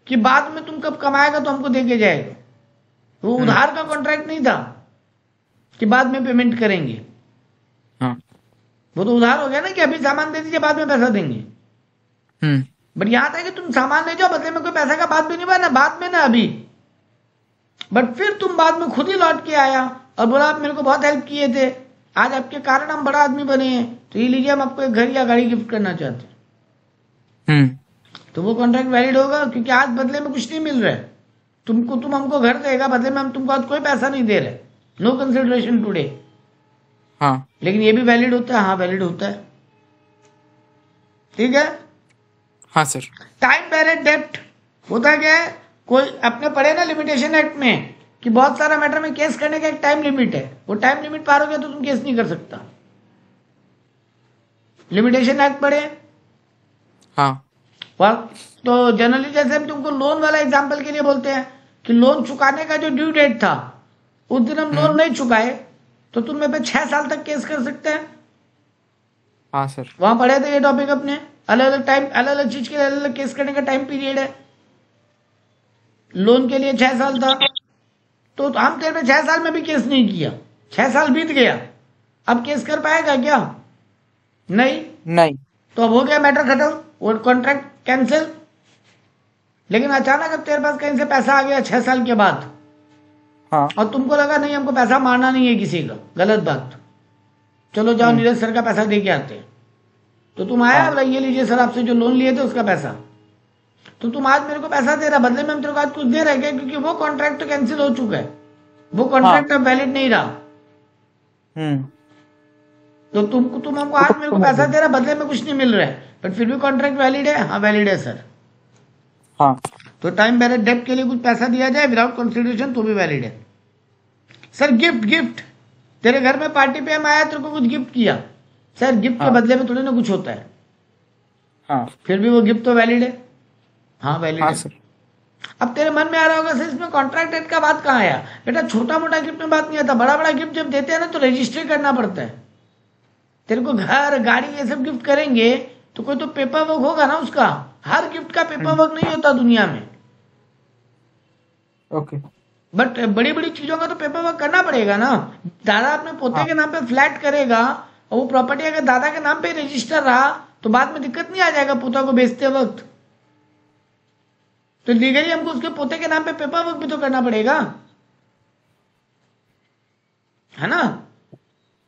कि बाद में तुम कब कमाएगा तो हमको दे के जाएगा, वो उधार का कॉन्ट्रैक्ट नहीं था कि बाद में पेमेंट करेंगे। हाँ। वो तो उधार हो गया ना कि अभी सामान दे दीजिए बाद में पैसा देंगे। हम्म। बट यहां था कि तुम सामान ले जाओ, बदले में कोई पैसा का बात भी नहीं हुआ ना बाद में ना अभी। बट फिर तुम बाद में खुद ही लौट के आया और बोला आप मेरे को बहुत हेल्प किए थे, आज आपके कारण हम बड़ा आदमी बने हैं, तो ये लीजिए हम आपको एक घर या गाड़ी गिफ्ट करना चाहते हैं। हम्म। तो वो कॉन्ट्रैक्ट वैलिड होगा, क्योंकि आज बदले में कुछ नहीं मिल रहा है तुमको। तुम हमको घर देगा, बदले में हम तुमको आज कोई पैसा नहीं दे रहे, नो कंसिडरेशन टुडे। हाँ। लेकिन ये भी वैलिड होता है। हाँ, वैलिड होता है, ठीक है। हाँ सर। टाइम बैरेड डेप्ट होता क्या है? कोई अपने पढ़े ना लिमिटेशन एक्ट में कि बहुत सारा मैटर में केस करने का एक टाइम लिमिट है, वो टाइम लिमिट पार हो गया तो तुम केस नहीं कर सकता। लिमिटेशन एक्ट पढ़े? हाँ। वाह। तो जनरली जैसे हम तुमको लोन वाला एग्जांपल के लिए बोलते हैं कि लोन चुकाने का जो ड्यू डेट था उस दिन हम लोन नहीं चुकाए, तो तुम मेरे पे 6 साल तक केस कर सकते हैं। हाँ सर। वहां पढ़े थे ये टॉपिक अपने, अलग अलग टाइम, अलग अलग चीज के लिए अलग अलग केस करने का टाइम पीरियड है। लोन के लिए 6 साल था, तो हम तेरे पे 6 साल में भी केस नहीं किया, 6 साल बीत गया, अब केस कर पाएगा क्या? नहीं। नहीं। तो अब हो गया मैटर खत्म, वो कॉन्ट्रैक्ट कैंसिल। लेकिन अचानक अब तेरे पास कहीं से पैसा आ गया 6 साल के बाद, हाँ। और तुमको लगा नहीं हमको पैसा मारना नहीं है किसी का, गलत बात, चलो जाओ नीरज सर का पैसा दे के आते। तो तुम आया, बोला ये लीजिए सर आपसे जो लोन लिए थे उसका पैसा। तो तुम आज मेरे को पैसा दे रहा, बदले में हम तेरे को आज कुछ दे रहे क्या? क्योंकि वो कॉन्ट्रैक्ट तो कैंसिल हो चुका है, वो कॉन्ट्रैक्ट अब वैलिड नहीं रहा। हम्म। तो तुम हमको आज मेरे को पैसा दे रहा, बदले में कुछ नहीं मिल रहा है, बट फिर भी कॉन्ट्रैक्ट वैलिड है? हाँ वैलिड है सर। हाँ। तो टाइम बैरेड डेप्ट के लिए कुछ पैसा दिया जाए विदाउट कंसिडरेशन तो भी वैलिड है। सर गिफ्ट, गिफ्ट तेरे घर में पार्टी पे हम आया, तेरे को कुछ गिफ्ट किया, सर गिफ्ट के बदले में थोड़ी ना कुछ होता है, हाँ। फिर भी वो गिफ्ट तो वैलिड है। हाँ वैलिड हाँ है। सर। अब तेरे मन में आ रहा होगा सर इसमें कॉन्ट्रैक्ट डेट का बात कहाँ आया? बेटा छोटा मोटा गिफ्ट में बात नहीं आता, बड़ा बड़ा गिफ्ट जब देते हैं ना तो रजिस्ट्री करना पड़ता है। तेरे को घर गाड़ी ये सब गिफ्ट करेंगे तो कोई तो पेपर वर्क होगा ना उसका। हर गिफ्ट का पेपर वर्क नहीं होता दुनिया में, ओके। बट बड़ी बड़ी चीजों का तो पेपर वर्क करना पड़ेगा ना। दादा अपने पोते हाँ के नाम पे फ्लैट करेगा और वो प्रॉपर्टी अगर दादा के नाम पे रजिस्टर रहा तो बाद में दिक्कत नहीं आ जाएगा पोता को बेचते वक्त। तो लीगली हमको उसके पोते के नाम पे पेपर वर्क भी तो करना पड़ेगा, है ना।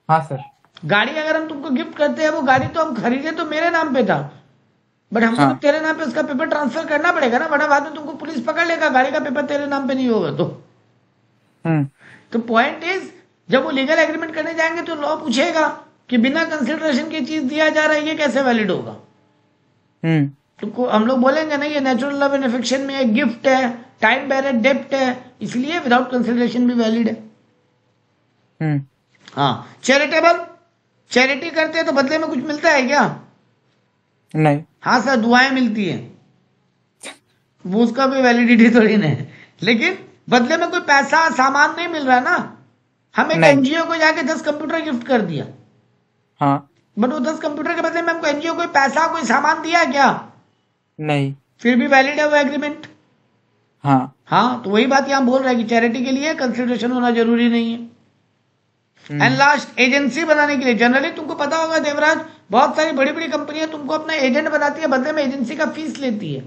हाँ सर। गाड़ी अगर हम तुमको गिफ्ट करते हैं, वो गाड़ी तो हम खरीदे तो मेरे नाम पे था, बट हमको तो हाँ। तेरे नाम पे उसका पेपर ट्रांसफर करना पड़ेगा ना, वरना बाद में तुमको पुलिस पकड़ लेगा गाड़ी का पेपर तेरे नाम पे नहीं होगा तो। हम्म। तो पॉइंट इज, जब वो लीगल एग्रीमेंट करने जाएंगे तो लॉ पूछेगा कि बिना कंसिडरेशन की चीज दिया जा रहा है, ये कैसे वैलिड होगा। हम्म। तो हम लोग बोलेंगे नहीं ये नेचुरल लव एंड अफेक्शन में एक गिफ्ट है, टाइम बैरेड डेप्ट है, इसलिए विदाउट कंसिडरेशन भी वैलिड है। हम्म। हाँ, चैरिटेबल, चैरिटी करते हैं तो बदले में कुछ मिलता है क्या? नहीं। हाँ सर, दुआएं मिलती हैं, वो उसका कोई वैलिडिटी थोड़ी नहीं है, लेकिन बदले में कोई पैसा सामान नहीं मिल रहा ना। हम एक नहीं। एनजीओ को जाके 10 कंप्यूटर गिफ्ट कर दिया, हाँ। बट वो 10 कंप्यूटर के बदले में हमको एनजीओ कोई पैसा कोई सामान दिया क्या? नहीं। फिर भी वैलिड है वो एग्रीमेंट। हाँ। हाँ, तो वही बात यहाँ बोल रहा है कि चैरिटी के लिए कंसिडरेशन होना जरूरी नहीं है। एंड लास्ट, एजेंसी बनाने के लिए जनरली तुमको पता होगा देवराज, बहुत सारी बड़ी बड़ी कंपनियां तुमको अपना एजेंट बनाती है, बदले में एजेंसी का फीस लेती है।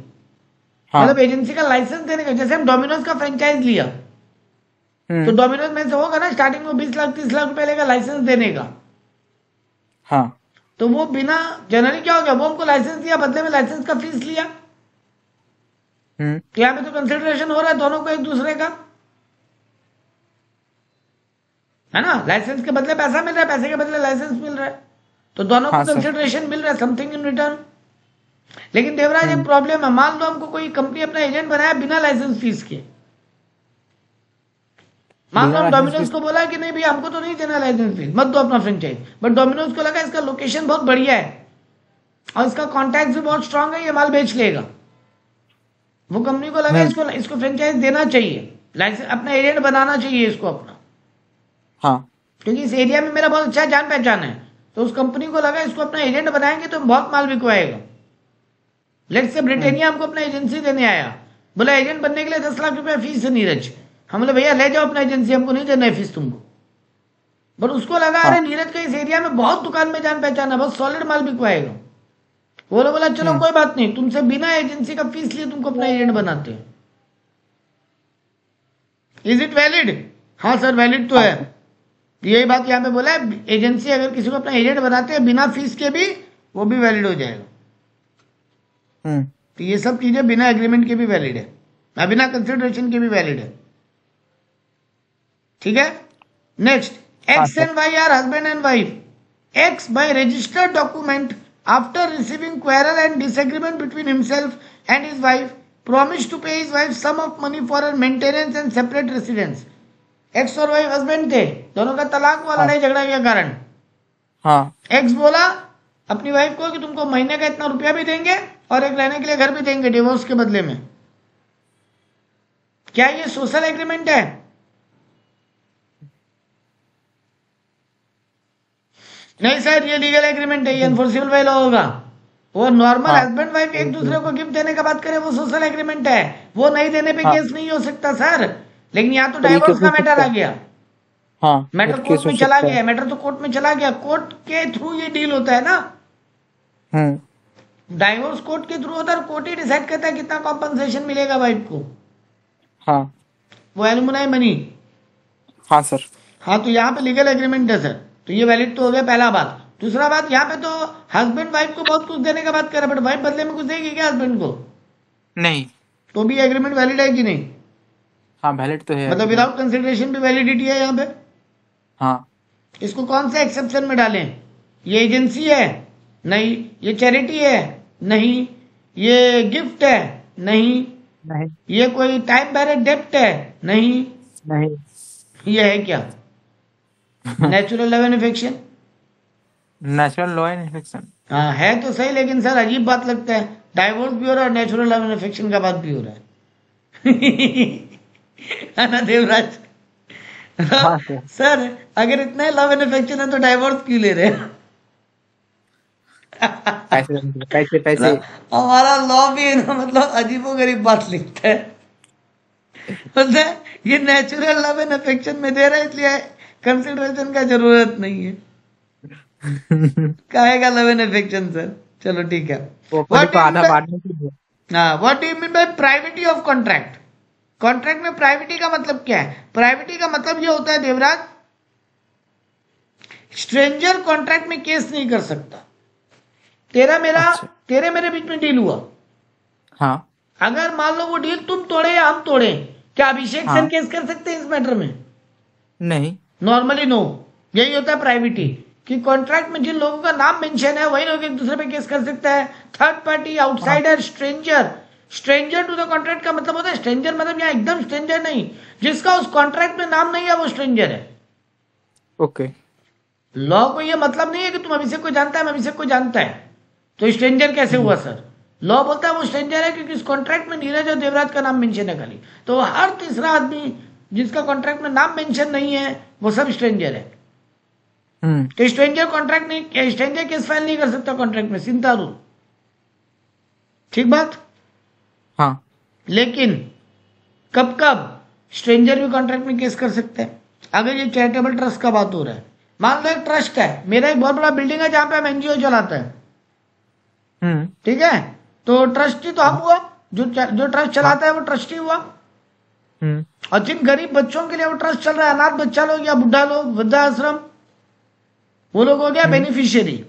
हाँ। मतलब एजेंसी का लाइसेंस देने का, जैसे हम डोमिनोज का फ्रेंचाइज लिया तो डोमिनोज में से होगा ना स्टार्टिंग में 20 लाख 30 लाख रुपए लेगा लाइसेंस देने का। हाँ। तो वो बिना, जनरली क्या हो गया, वो हमको लाइसेंस दिया, बदले में लाइसेंस का फीस लिया। तो यहाँ पे तो कंसिडरेशन हो रहा है दोनों को एक दूसरे का, है ना। लाइसेंस के बदले पैसा मिल रहा है, पैसे के बदले लाइसेंस मिल रहा है, तो दोनों को हाँ सर। कंसिडरेशन मिल रहा है, समथिंग इन रिटर्न। लेकिन देवराज एक प्रॉब्लम है, मान लो हमको कोई कंपनी अपना एजेंट बनाया बिना लाइसेंस फीस के। मान लो बिना हम लाइसेंस डोमिनोज फीस। को बोला कि नहीं भैया हमको तो नहीं देना लाइसेंस फीस, मत दो अपना फ्रेंचाइज, बट डोमिनोज को लगा इसका लोकेशन बहुत बढ़िया है और इसका कॉन्टैक्ट भी बहुत स्ट्रांग है, ये माल बेच लेगा। वो कंपनी को लगा इसको फ्रेंचाइज देना चाहिए, लाइसेंस अपना एजेंट बनाना चाहिए इसको अपना, हाँ। क्योंकि इस एरिया में मेरा बहुत अच्छा जान पहचान है। तो उस कंपनी को लगा इसको अपना एजेंट बनाएंगे तो बहुत माल बिकवाएगा। लेट्स से ब्रिटेनिया हमको अपना एजेंसी देने आया, बोला एजेंट बनने के लिए 10 लाख रुपया फीस है नीरज। हम बोले भैया ले जाओ अपना एजेंसी, हमको नहीं देना है फीस तुमको। बट उसको लगा अरे नीरज का इस एरिया में बहुत दुकान में जान पहचान है, बहुत सॉलिड माल बिकवाएगा। वो लोग बोला चलो कोई बात नहीं, तुमसे बिना एजेंसी का फीस लिए तुमको अपना एजेंट बनाते हैं। Is it valid? हाँ सर वैलिड तो है। यही बात यहाँ पे बोला है, एजेंसी अगर किसी को अपना एजेंट बनाते हैं बिना फीस के भी, वो भी वैलिड हो जाएगा। तो ये सब चीजें बिना एग्रीमेंट के भी वैलिड है, बिना कंसिडरेशन के भी वैलिड है। ठीक है। Next, X and Y are husband and wife. X by registered document after receiving quarrel and disagreement between himself and his wife promised to pay his wife sum of money for her maintenance and separate residence। X और wife husband थे, दोनों का तलाक हुआ लड़ाई झगड़ा के कारण। हाँ। एक्स बोला अपनी वाइफ को कि तुमको महीने का इतना रुपया भी देंगे और एक रहने के लिए घर भी देंगे डिवोर्स के बदले में। क्या ये सोशल एग्रीमेंट है? नहीं सर, ये लीगल एग्रीमेंट है, ये एनफोर्सेबल बाय लॉ होगा। वो नॉर्मल हस्बैंड वाइफ एक दूसरे को गिफ्ट देने का बात करें वो सोशल एग्रीमेंट है, वो नहीं देने पे केस नहीं हो सकता सर। लेकिन यहाँ तो डाइवोर्स का मैटर आ गया। हाँ, मैटर कोर्ट में चला गया, मैटर तो कोर्ट में चला गया, कोर्ट के थ्रू ये डील होता है ना। डाइवोर्स कोर्ट के थ्रू होता है, कोर्ट ही डिसाइड करता है कितना कॉम्पनसेशन मिलेगा वाइफ को। हाँ। वो एलुमनाई मनी। हाँ सर। हाँ, तो यहाँ पे लीगल एग्रीमेंट है सर, तो ये वैलिड तो हो गया पहला बात। दूसरा बात, यहाँ पे तो हस्बैंड वाइफ को बहुत कुछ देने का बात कर रहा है, बट वाइफ बदले में कुछ देगी क्या हस्बैंड को? नहीं। तो भी एग्रीमेंट वैलिड है कि नहीं? हाँ वैलिड तो है, मतलब विदाउट कंसिडरेशन भी वैलिडिटी है यहाँ पे। हाँ। इसको कौन से एक्सेप्शन में डालें? ये एजेंसी है? नहीं। ये चैरिटी है? नहीं। ये गिफ्ट है? नहीं। नहीं। ये कोई टाइम बैरेड डेप्ट है? नहीं। नहीं। ये है क्या? Natural love and affection. Natural law and affection. हाँ है तो सही, लेकिन सर अजीब बात लगता है, डाइवोर्स भी हो रहा है और नेचुरल लव एंड अफेक्शन का बात भी हो रहा है ना देवराज? हाँ सर अगर इतना ही लव एंड अफेक्शन है तो डाइवोर्स क्यों ले रहे हैं? पैसे पैसे पैसे। मतलब हमारा लॉ भी है ना, मतलब अजीबोगरीब बात लिखता है। बोलता है ये नेचुरल लव एंड अफेक्शन में दे रहा है, इसलिए कंसिडरेशन का जरूरत नहीं है। काहे का लव एंड अफेक्शन सर? चलो ठीक है। वो अपने व्हाट को डू यू मीन आधा बाय, बांटने के लिए। हाँ, what do you mean by privity of contract? Contract में प्राइवेटी का मतलब क्या है? प्राइवेटी का मतलब ये होता है देवराज, स्ट्रेंजर कॉन्ट्रैक्ट में केस नहीं कर सकता। तेरा मेरा, अच्छा। तेरे मेरे बीच में डील हुआ, हाँ अगर मान लो वो डील तुम तोड़े या हम तोड़े, क्या अभिषेक सर हाँ। केस कर सकते हैं इस मैटर में? नहीं। Normally no. यही होता है प्राइवेटी, कि कॉन्ट्रैक्ट में जिन लोगों का नाम मेंशन है वही लोग एक दूसरे पे केस कर सकता है। थर्ड पार्टी, हाँ। Outsider, stranger. Stranger to the contract का मतलब होता है, स्ट्रेंजर मतलब यहाँ एकदम स्ट्रेंजर नहीं, जिसका उस कॉन्ट्रैक्ट में नाम नहीं है वो स्ट्रेंजर है। ओके। लॉ को ये मतलब नहीं है कि तुम अभिषेक को जानता है, मैं अभिषेक को जानता है, तो स्ट्रेंजर कैसे हुआ सर? लॉ बोलता है वो स्ट्रेंजर है क्योंकि इस कॉन्ट्रैक्ट में नीरज और देवराज का नाम मेंशन है खाली, तो हर तीसरा आदमी जिसका कॉन्ट्रैक्ट में नाम मेंशन नहीं है वो सब स्ट्रेंजर है। तो स्ट्रेंजर कॉन्ट्रैक्ट नहीं, स्ट्रेंजर केस फाइल नहीं कर सकता कॉन्ट्रैक्ट में, सिंता रूल। ठीक बात? हाँ। लेकिन कब कब स्ट्रेंजर भी कॉन्ट्रैक्ट में केस कर सकते हैं? अगर ये चैरिटेबल ट्रस्ट का बात हो रहा है, मान लो एक ट्रस्ट है, मेरा एक बहुत बड़ा बिल्डिंग है जहां पे हम एनजीओ चलाते हैं, ठीक है, तो ट्रस्टी तो हम हुआ, जो ट्रस्ट चलाता है वो ट्रस्टी हुआ, और जिन गरीब बच्चों के लिए वो ट्रस्ट चल रहा है, अनाथ बच्चा लोग या बुढ़ा लोग, वृद्धाश्रम, वो लोग हो गया बेनिफिशियरी।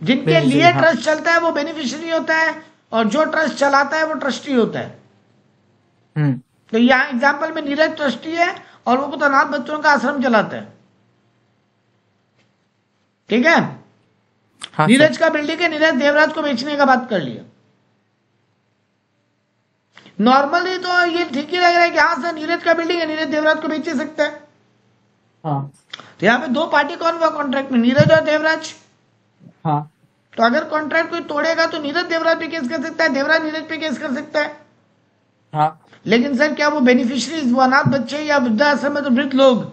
जिनके लिए हाँ। ट्रस्ट चलता है वो बेनिफिशियरी होता है, और जो ट्रस्ट चलाता है वो ट्रस्टी होता है। तो यहाँ एग्जाम्पल में नीरज ट्रस्टी है और वो कुछ अनाथ बच्चों का आश्रम चलाता है, ठीक है। हाँ नीरज का बिल्डिंग है, नीरज देवराज को बेचने का बात कर लिया। नॉर्मली तो ये ठीक ही लग रहा है कि हाँ सर नीरज का बिल्डिंग है, नीरज देवराज को बेच ही सकता है। हाँ। तो यहाँ पे दो पार्टी कौन हुआ कॉन्ट्रैक्ट में? नीरज और देवराज। हाँ। तो अगर कॉन्ट्रैक्ट कोई तोड़ेगा तो नीरज देवराज पे केस कर सकता है, देवराज नीरज पे केस कर सकता है। हाँ। लेकिन सर क्या वो बेनिफिशियरीज, वो अनाथ बच्चे या वृद्धाश्रम में तो वृद्ध लोग,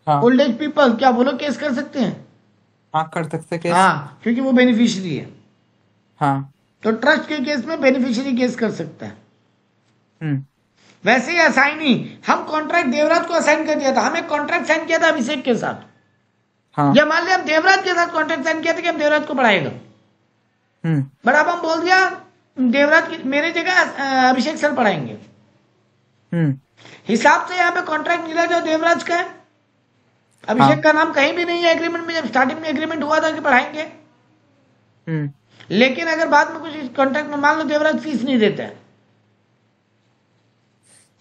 हाँ। ओल्ड एज पीपल, क्या वो लोग केस कर सकते हैं? हाँ कर सकते केस। हाँ, क्योंकि वो बेनिफिशियरी है। हाँ। तो ट्रस्ट के केस में बेनिफिशियरी केस कर सकता है। वैसे ही असाइनी, हम कॉन्ट्रैक्ट देवराज को असाइन कर दिया था, हम एक कॉन्ट्रैक्ट साइन किया था अभिषेक के साथ। हाँ। या मान लिया हम देवराज के साथ कॉन्ट्रैक्ट साइन किया था कि हम देवराज को पढ़ाएगा, बट अब हम बोल दिया देवराज की मेरे जगह अभिषेक सर पढ़ाएंगे। हिसाब से यहाँ पे कॉन्ट्रैक्ट नीरज और देवराज का है, अभिषेक का नाम कहीं भी नहीं है एग्रीमेंट में। जब स्टार्टिंग में एग्रीमेंट हुआ था कि पढ़ाएंगे, लेकिन अगर बाद में कुछ कॉन्ट्रैक्ट में मान लो देवराज फीस नहीं देता है,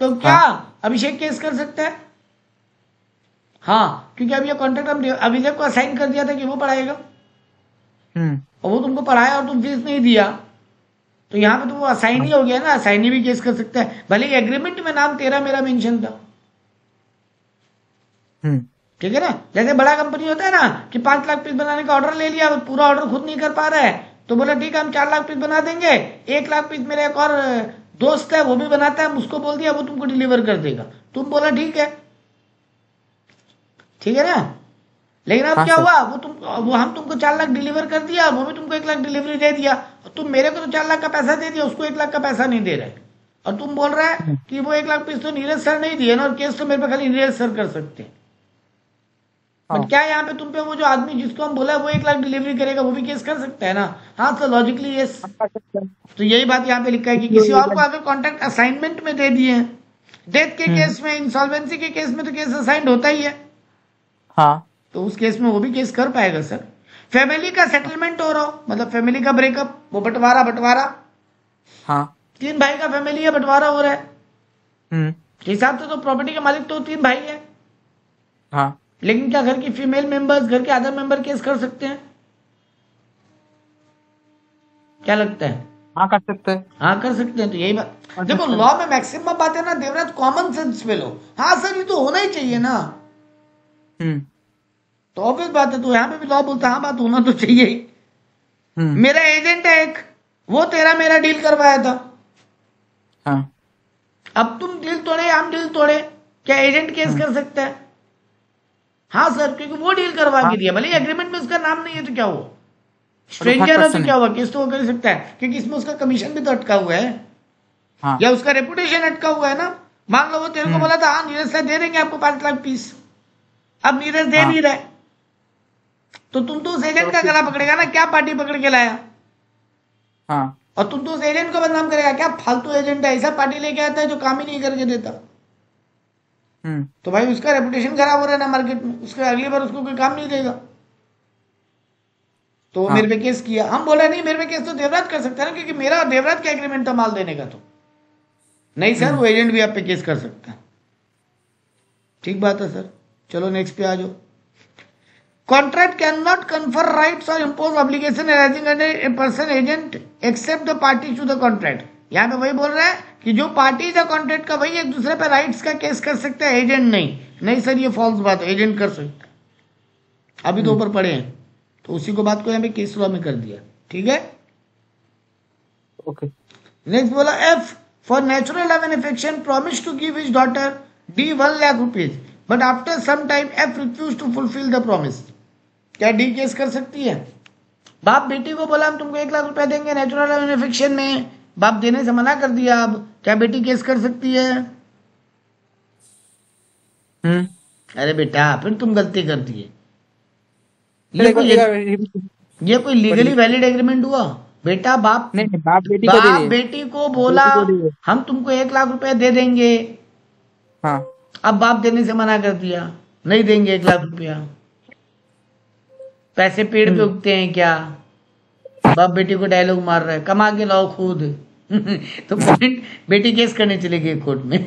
तो क्या अभिषेक केस कर सकता है? हाँ, क्योंकि अब ये कॉन्ट्रैक्ट हम अभिषेक को असाइन कर दिया था कि वो पढ़ाएगा, और वो तुमको पढ़ाया और तुम फीस नहीं दिया, तो यहाँ पे तो वो असाइन ही हो गया ना, असाइनी भी केस कर सकता है, भले ही एग्रीमेंट में नाम तेरा मेरा मेंशन था। ठीक है ना? जैसे बड़ा कंपनी होता है ना कि 5 लाख पीस बनाने का ऑर्डर ले लिया, पूरा ऑर्डर खुद नहीं कर पा रहा है, तो बोला ठीक है हम 4 लाख पीस बना देंगे, 1 लाख पीस मेरा एक और दोस्त है वो भी बनाता है, उसको बोल दिया वो तुमको डिलीवर कर देगा, तुम बोला ठीक है, ठीक है ना। लेकिन अब क्या हुआ, वो हम तुमको 4 लाख डिलीवर कर दिया, वो भी तुमको 1 लाख डिलीवरी दे दिया, और तुम मेरे को तो 4 लाख का पैसा दे दिया, उसको 1 लाख का पैसा नहीं दे रहे, और तुम बोल रहा है कि वो 1 लाख पीस तो नीरज सर नहीं दिए ना, और केस तो मेरे पे खाली नीरज सर कर सकते हैं। बट क्या यहाँ पे तुम पे वो जो आदमी जिसको हम बोला है वो 1 लाख डिलीवरी करेगा, वो भी केस कर सकता है ना? हाँ तो लॉजिकली यस। तो यही बात यहाँ पे लिखा है कि किसी और को अगर कॉन्ट्रैक्ट असाइनमेंट में दे दिए हैं, डेथ के केस में, इंसॉल्वेंसी के केस में तो केस असाइंड होता ही है, हाँ, तो उस केस में वो भी केस कर पाएगा सर। फैमिली का सेटलमेंट हो रहा हो, मतलब फैमिली का ब्रेकअप, वो बंटवारा, हाँ, 3 भाई का फैमिली है, बंटवारा हो रहा है, हिसाब से तो प्रॉपर्टी के मालिक तो 3 भाई है, हाँ, लेकिन क्या घर की फीमेल मेंबर्स, घर के अदर मेंबर केस कर सकते हैं? क्या लगता है? हाँ कर सकते हैं, हाँ कर सकते हैं। तो यही बात देखो, लॉ में मैक्सिमम बात है ना देवराज, कॉमन सेंस पे लो। हाँ सर ये तो होना ही चाहिए ना, तो ऑब्वियस बात है, तो यहाँ पे भी लॉ बोलता है हाँ बात होना तो चाहिए ही। मेरा एजेंट है एक, वो तेरा मेरा डील करवाया था, हाँ, अब तुम डील तोड़े हम डील तोड़े, क्या एजेंट केस कर सकता है? हाँ सर, क्योंकि वो डील करवा के दिया, भले एग्रीमेंट में उसका नाम नहीं है तो क्या हुआ? स्ट्रेंजर है तो पर्सन क्या है। हुआ, केस तो वो कर सकता है, क्योंकि इसमें उसका कमीशन भी तो अटका हुआ है हाँ या उसका रेपुटेशन अटका हुआ है ना। मान लो वो तेरे को बोला था हाँ नीरज सर दे देंगे आपको 5 लाख पीस, अब नीरज दे हाँ नहीं रहा है, तो तुम तो उस एजेंट तो का फिर गला पकड़ेगा ना, क्या पार्टी पकड़ के लाया, हाँ और तुम तो उस एजेंट को बदनाम करेगा, क्या फालतू एजेंट है, ऐसा पार्टी लेके आता है जो काम ही नहीं करके देता। तो भाई उसका रेपुटेशन खराब हो रहा है ना मार्केट में, उसके अगली बार उसको कोई काम नहीं देगा। तो वो हाँ मेरे पे केस किया, हम बोला नहीं मेरे पे केस तो देवराज कर सकता है ना, क्योंकि मेरा और देवराज का एग्रीमेंट था माल देने का। तो नहीं सर वो एजेंट भी आप पे केस कर सकता है। ठीक बात है सर, चलो नेक्स्ट पे आ जाओ। Contract can not confer rights और impose obligation arising under a person agent except the party to the contract. यहाँ पे वही बोल रहा है कि जो पार्टी था कॉन्ट्रैक्ट का वही एक दूसरे पे राइट्स का केस कर सकते हैं, एजेंट नहीं। नहीं सर ये फॉल्स बात है, एजेंट कर सकता है, अभी तो ऊपर पड़े हैं, तो उसी को बात को यहाँ पे केस लॉ में कर दिया। ठीक है, ओके। नेक्स्ट बोला F for natural love and affection promise to give his daughter D 1 lakh rupees but after some time F refuse to fulfil the promise. क्या डी केस कर सकती है? बाप बेटी को बोला हम तुमको 1 लाख रुपया देंगे नेचुरल लव एंड अफेक्शन में, बाप देने से मना कर दिया, अब क्या बेटी केस कर सकती है? अरे बेटा फिर तुम गलती कर दिए। ये कोई लीगली वैलिड एग्रीमेंट हुआ? बेटा बाप नहीं नहीं, बाप बेटी को दे बाप दिए, बेटी को बोला बेटी को दे दिए। हम तुमको 1 लाख रुपया दे देंगे, हाँ अब बाप देने से मना कर दिया, नहीं देंगे 1 लाख रुपया। पैसे पेड़ पे उगते हैं क्या? बाप बेटी को डायलॉग मार रहा है, कमा के लाओ खुद। तो बेटी केस करने चले गई कोर्ट में।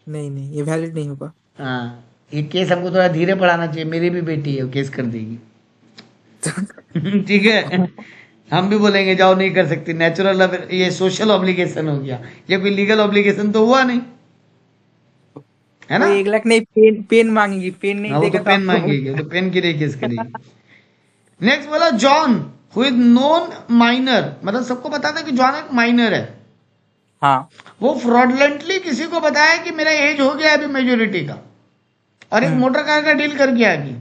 नहीं नहीं, ये वैलिड नहीं होगा। हाँ ये केस हमको थोड़ा धीरे पढ़ाना चाहिए, मेरी भी बेटी है वो केस कर देगी। ठीक है, हम भी बोलेंगे जाओ नहीं कर सकती, नेचुरल लव ये सोशल ऑब्लिगेशन हो गया, ये कोई लीगल ऑब्लिगेशन तो हुआ नहीं, है ना? 1 लाख नहीं, पेन पेन मांगेगी, पेन नहीं हाँ वो देगा तो तो पेन आपको। मांगेगी, तो पेन के लिए केस करेगी। नेक्स्ट बोला John who is known minor, मतलब सबको पता था कि जॉन एक माइनर है, हाँ वो फ्रॉडलेंटली किसी को बताया कि मेरा एज हो गया अभी मेजोरिटी का, और एक मोटर कार का डील करके आ गया,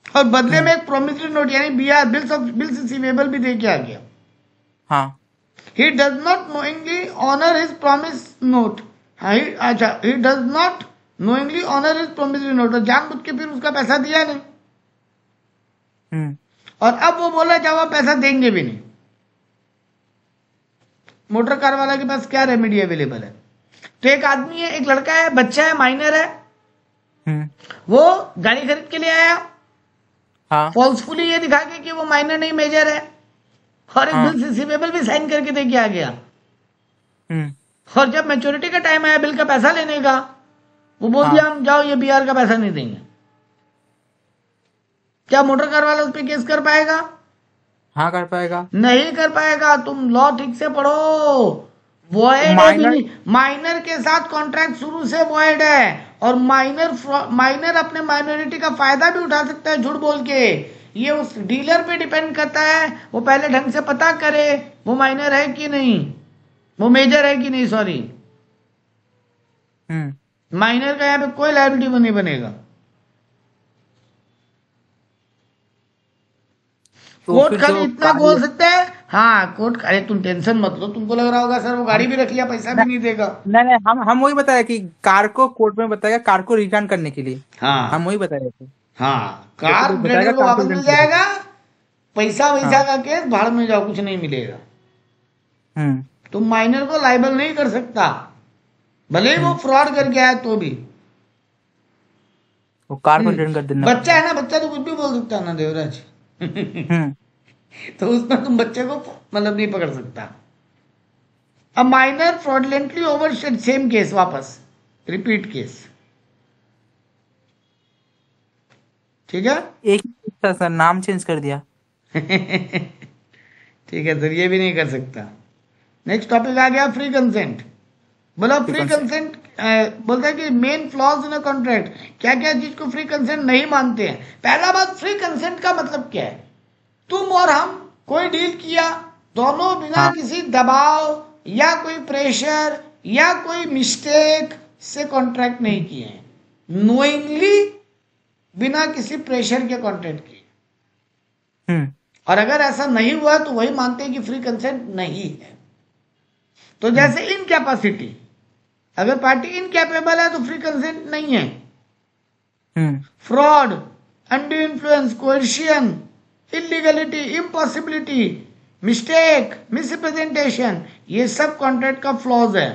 और बदले में एक प्रोमिसरी नोट यानी बीआर बिल्स रिसीवेबल भी दे के आ गया। हाँ he does not knowingly honour his promise note. अच्छा he does not knowingly honour his promissory note, जानबूझ के फिर उसका पैसा दिया नहीं, और अब वो बोला जाओ आप पैसा देंगे भी नहीं। मोटर कार वाला के पास क्या रेमेडी अवेलेबल है? तो एक आदमी है, एक लड़का है, बच्चा है, माइनर है, वो गाड़ी खरीद के लिए आया, हाँ फॉल्सफुली ये दिखा के कि वो माइनर नहीं मेजर है, और एक बिल रिसीवेबल भी साइन करके दे के आ गया, और जब मैच्योरिटी का टाइम आया बिल का पैसा लेने का, वो बोल दिया हम जाओ ये बीआर का पैसा नहीं देंगे। क्या मोटर कार वाला उस पर केस कर पाएगा? हाँ कर पाएगा। नहीं कर पाएगा। तुम लॉ ठीक से पढ़ो, वॉइड है भी नहीं, माइनर के साथ कॉन्ट्रैक्ट शुरू से वॉइड है, और माइनर अपने माइनॉरिटी का फायदा भी उठा सकता है झूठ बोल के। ये उस डीलर पे डिपेंड करता है, वो पहले ढंग से पता करे वो माइनर है कि नहीं, वो मेजर है कि नहीं, सॉरी माइनर का यहाँ पे कोई लायबिलिटी नहीं बनेगा। कोर्ट खाली इतना बोल सकते हैं, हाँ कोर्ट, अरे तुम टेंशन मत लो, तुमको लग रहा होगा सर वो गाड़ी भी रख लिया पैसा भी नहीं देगा। नहीं हम वही बताया कि कार को कोर्ट में बताएगा, कार को रिटर्न करने के लिए। हाँ हम वही बताया थे। हाँ कार ब्लेंडर को वापस मिल जाएगा, पैसा वैसा का केस भाड़ में जाओ, कुछ नहीं मिलेगा। तुम माइनर को लाइबल नहीं कर सकता, भले ही वो फ्रॉड करके आया तो भी। वो कार को रिटर्न कर देना। बच्चा है ना, बच्चा तो कुछ भी बोल सकता है ना देवराज। तो उसमें तुम बच्चे को मतलब नहीं पकड़ सकता। अब minor fraudulently over same case, वापस रिपीट केस। ठीक है, एक ही था सर, नाम चेंज कर दिया। ठीक है सर, ये भी नहीं कर सकता। नेक्स्ट टॉपिक आ गया फ्री कंसेंट। बोला फ्री कंसेंट बोलता है कि main flaws in a contract, क्या क्या चीज को फ्री कंसेंट नहीं मानते हैं। पहला बात, फ्री कंसेंट का मतलब क्या है? तुम और हम कोई डील किया, दोनों बिना किसी दबाव या कोई प्रेशर या कोई मिस्टेक से कॉन्ट्रैक्ट नहीं किए हैं, नोइंगली बिना किसी प्रेशर के कॉन्ट्रैक्ट किए। हम्म और अगर ऐसा नहीं हुआ तो वही मानते हैं कि फ्री कंसेंट नहीं है। तो जैसे इनकैपेसिटी, अगर पार्टी इनकैपेबल है तो फ्री कंसेंट नहीं है। Hmm fraud, undue influence, coercion, illegality, impossibility, mistake, misrepresentation, ये सब कॉन्ट्रैक्ट का फ्लॉज है।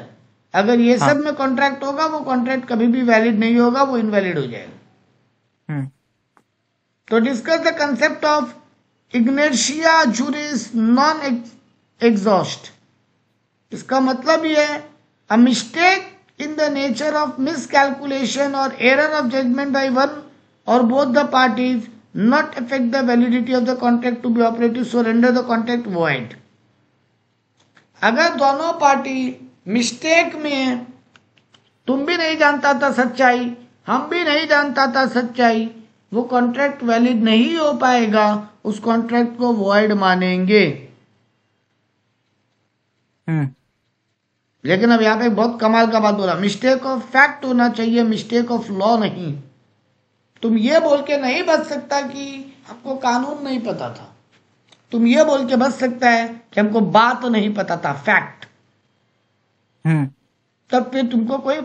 अगर ये हाँ सब में कॉन्ट्रैक्ट होगा वो कॉन्ट्रैक्ट कभी भी वैलिड नहीं होगा, वो इनवैलिड हो जाएगा। हम्म तो डिस्कस द कंसेप्ट ऑफ इग्नेशिया जुरिस नॉन एग्जॉस्ट। इसका मतलब ये है a mistake in the nature of miscalculation or error of judgment by one or both the parties not affect the validity of the contract to be operative, so render the contract void। अगर दोनों party mistake में, तुम भी नहीं जानता था सच्चाई, हम भी नहीं जानता था सच्चाई, वो कॉन्ट्रैक्ट वैलिड नहीं हो पाएगा, उस कॉन्ट्रैक्ट को वॉइड मानेंगे। लेकिन अब यहाँ पे बहुत कमाल का बात बोला, मिस्टेक ऑफ फैक्ट होना चाहिए, मिस्टेक ऑफ लॉ नहीं। तुम ये बोल के नहीं बच सकता कि हमको कानून नहीं पता था, तुम ये बोल के बच सकता है कि हमको बात नहीं पता था, फैक्ट। तब फिर तुमको कोई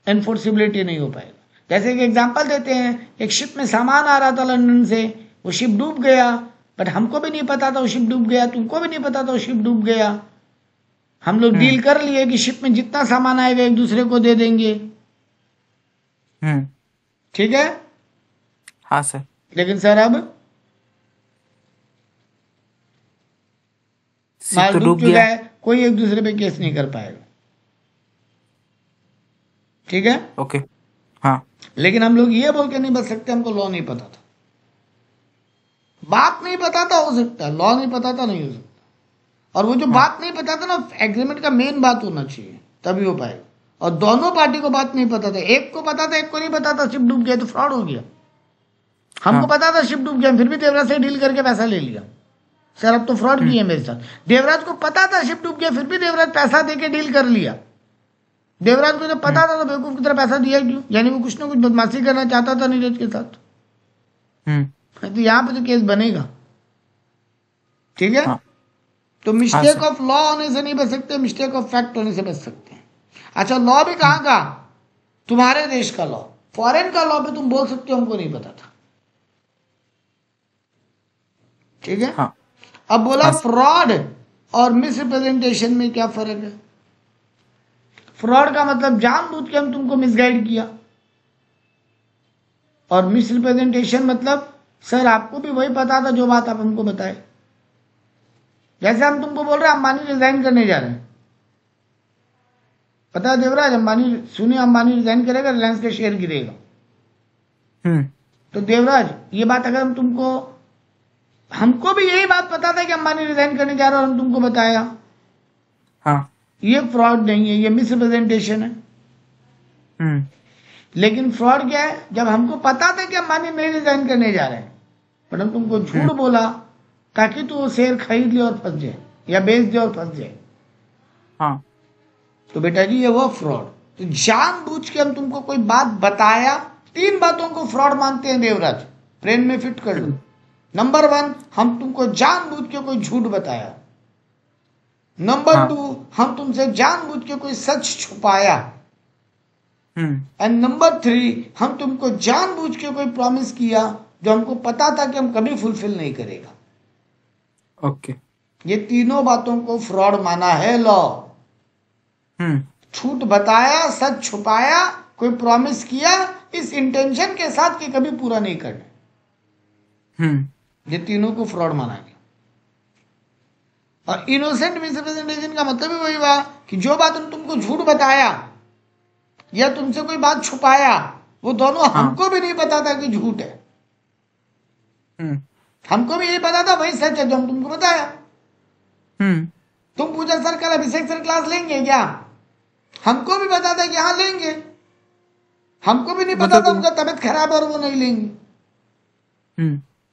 एनफोर्सिबिलिटी नहीं हो पाएगा। जैसे कि एग्जांपल देते हैं, एक शिप में सामान आ रहा था लंदन से, वो शिप डूब गया, बट हमको भी नहीं पता था वो शिप डूब गया, तुमको भी नहीं पता था वो शिप डूब गया। हम लोग डील कर लिए कि शिप में जितना सामान आएगा एक दूसरे को दे देंगे, ठीक है। हाँ सर। लेकिन सर अब शिप माल तो डूब डूब चुका गया। है, कोई एक दूसरे पे केस नहीं कर पाएगा, ठीक है। ओके। हाँ लेकिन हम लोग ये बोल के नहीं बच सकते हमको लॉ नहीं पता था। बात नहीं पता था हो सकता है, लॉ नहीं पता था नहीं हो सकता। और वो जो बात नहीं पता था ना, एग्रीमेंट का मेन बात होना चाहिए, तभी हो पाएगा। और दोनों पार्टी को बात नहीं पता था, एक को पता था एक को नहीं पता था, शिप डूब गया तो फ्रॉड हो गया। हमको पता था शिप डूब गया, फिर भी देवराज से डील करके पैसा ले लिया। सर अब तो फ्रॉड किया मेरे साथ। देवराज को पता था शिप डूब गया, फिर भी देवराज पैसा देके डील कर लिया। देवराज को जब पता था तो बेवकूफ की तरह पैसा दिया क्यों? यानी वो कुछ ना कुछ बदमाशी करना चाहता था नीरज के साथ। तो यहाँ पे तो केस बनेगा, ठीक है। तो मिस्टेक ऑफ लॉ होने से नहीं बच सकते, मिस्टेक ऑफ फैक्ट होने से बच सकते हैं। अच्छा, लॉ भी कहाँ का? तुम्हारे देश का लॉ। फॉरेन का लॉ पे तुम बोल सकते हो हमको नहीं पता था, ठीक है। हाँ। अब बोला फ्रॉड और मिसरिप्रेजेंटेशन में क्या फर्क है? फ्रॉड का मतलब जानबूझ के हम तुमको मिसगाइड किया, और मिसरिप्रेजेंटेशन मतलब सर आपको भी वही पता था जो बात आप हमको बताए। जैसे हम तुमको बोल रहे हैं अंबानी रिजाइन करने जा रहे हैं, पता है देवराज, अंबानी सुनिए, अंबानी रिजाइन करेगा, रिलायंस का शेयर गिरेगा। तो देवराज ये बात अगर हम तुमको, हमको भी यही बात पता था कि अंबानी रिजाइन करने जा रहा है और हम तुमको बताया, हाँ। ये फ्रॉड नहीं है, ये मिसरिप्रेजेंटेशन है। लेकिन फ्रॉड क्या है? जब हमको पता था कि अंबानी नहीं रिजाइन करने जा रहे हैं, पर हम तुमको झूठ बोला ताकि तू वो शेयर खरीद ले और फंस जाए, या बेच दे और फंस जाए। हाँ। तो बेटा जी ये वो फ्रॉड। तो जानबूझ के हम तुमको कोई बात बताया, 3 बातों को फ्रॉड मानते हैं देवराज, ब्रेन में फिट कर लो। नंबर 1, हम तुमको जानबूझ के कोई झूठ बताया। नंबर 2, हम तुमसे जानबूझ के कोई सच छुपाया। एंड नंबर 3, हम तुमको जानबूझ के कोई प्रॉमिस किया जो हमको पता था कि हम कभी फुलफिल नहीं करेगा। ओके। ये तीनों बातों को फ्रॉड माना है लॉ। झूठ बताया, सच छुपाया, कोई प्रॉमिस किया इस इंटेंशन के साथ कि कभी पूरा नहीं करना, ये तीनों को फ्रॉड माना गया। और इनोसेंट मिसरिप्रेजेंटेशन का मतलब ही वही हुआ कि जो बात हम तुमको झूठ बताया या तुमसे कोई बात छुपाया, वो दोनों हमको भी नहीं पता था कि झूठ है। हमको भी यही पता था वही सच है जो हम तुमको बताया। तुम पूछा सर कल अभिषेक सर क्लास लेंगे क्या? हमको भी पता था कि हाँ लेंगे। हमको भी नहीं पता था उनका तबीयत खराब है और वो नहीं लेंगे।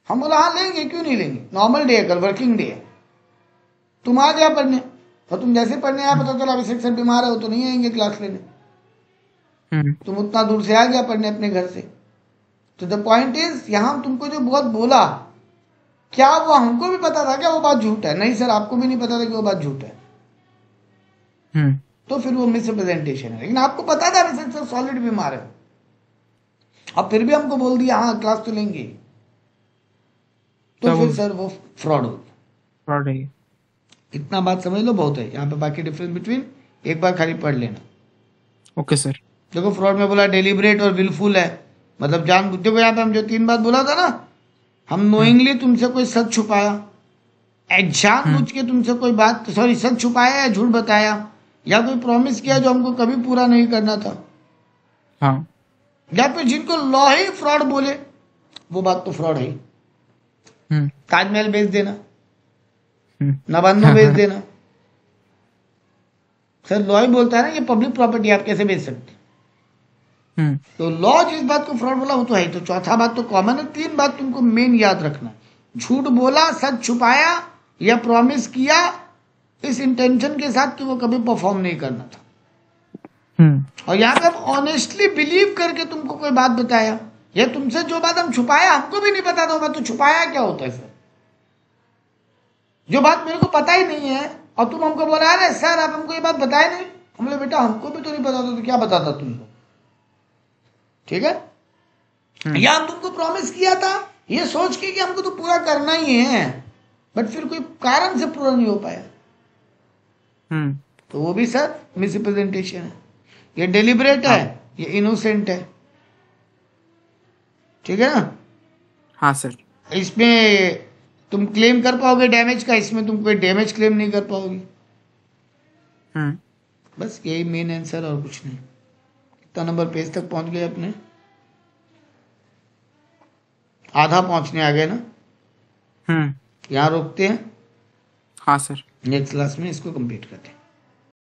हम बोला हाँ लेंगे, क्यों नहीं लेंगे, नॉर्मल डे है, कल वर्किंग डे है। तुम आ गया पढ़ने, और तुम जैसे पढ़ने आया पता चला अभिषेक सर बीमार है, वो तो नहीं आएंगे क्लास लेने। तुम उतना दूर से आ गया पढ़ने अपने घर से। तो द पॉइंट इज, यहां तुमको जो बहुत बोला क्या वो हमको भी पता था क्या वो बात झूठ है? नहीं सर, आपको भी नहीं पता था कि वो बात झूठ है। हम्म तो फिर वो मिसरिप्रेजेंटेशन है। लेकिन आपको पता था रिसर्च सर सॉलिड बीमार है, अब फिर भी हमको बोल दिया हाँ क्लास तो लेंगे, तो तब फिर सर वो फ्रॉड हो गया। फ्रॉड है। इतना बात समझ लो बहुत है। यहाँ पे बाकी डिफरेंस बिटवीन एक बार खाली पढ़ लेना। Okay sir. देखो फ्रॉड में बोला डेलिबरेट और विलफुल है, मतलब जान बुझ। देखो यहाँ पे हम जो 3 बात बोला था ना, हम हम्म नोइंगली तुमसे कोई सच छुपाया, जान हम्म बुझ के तुमसे कोई बात सॉरी सच छुपाया या झूठ बताया, या कोई प्रॉमिस किया जो हमको कभी पूरा नहीं करना था, हाँ। या फिर जिनको लॉ ही फ्रॉड बोले, वो बात तो फ्रॉड है। हम्म ताजमहल बेच देना, नवान्नो हाँ बेच हाँ देना, सर लॉ ही बोलता है ना ये पब्लिक प्रॉपर्टी आप कैसे बेच सकते? हम्म तो लॉ जिस बात को फ्रॉड बोला वो तो है ही। तो चौथा बात तो कॉमन है, 3 बात तुमको मेन याद रखना है। झूठ बोला, सच छुपाया, या प्रॉमिस किया इस इंटेंशन के साथ कि वो कभी परफॉर्म नहीं करना था। और यहाँ पे हम ऑनेस्टली बिलीव करके तुमको कोई बात बताया, या तुमसे जो बात हम छुपाया हमको भी नहीं पता था वो बात, तो छुपाया क्या होता है सर? जो बात मेरे को पता ही नहीं है और तुम हमको बोला अरे सर आप हमको ये बात बताए नहीं, हम बोले बेटा हमको भी तो नहीं पता था, तो क्या बताता तुमको? ठीक है। या हम तुमको प्रॉमिस किया था ये सोच के कि हमको तो पूरा करना ही है, बट फिर कोई कारण से पूरा नहीं हो पाया, तो वो भी सर मिसरिप्रेजेंटेशन है। ये डेलिबरेट है, हाँ ये इनोसेंट है। ठीक है ना? हाँ सर। इसमें तुम क्लेम कर पाओगे डैमेज का, इसमें तुम कोई डैमेज क्लेम नहीं कर पाओगे। हम्म बस यही मेन आंसर और कुछ नहीं। कितना नंबर पेज तक पहुंच गए अपने? आधा पहुंचने आ गए ना? हम्म यहाँ रोकते हैं, हाँ सर। नेक्स्ट क्लास में इसको कंप्लीट करते हैं।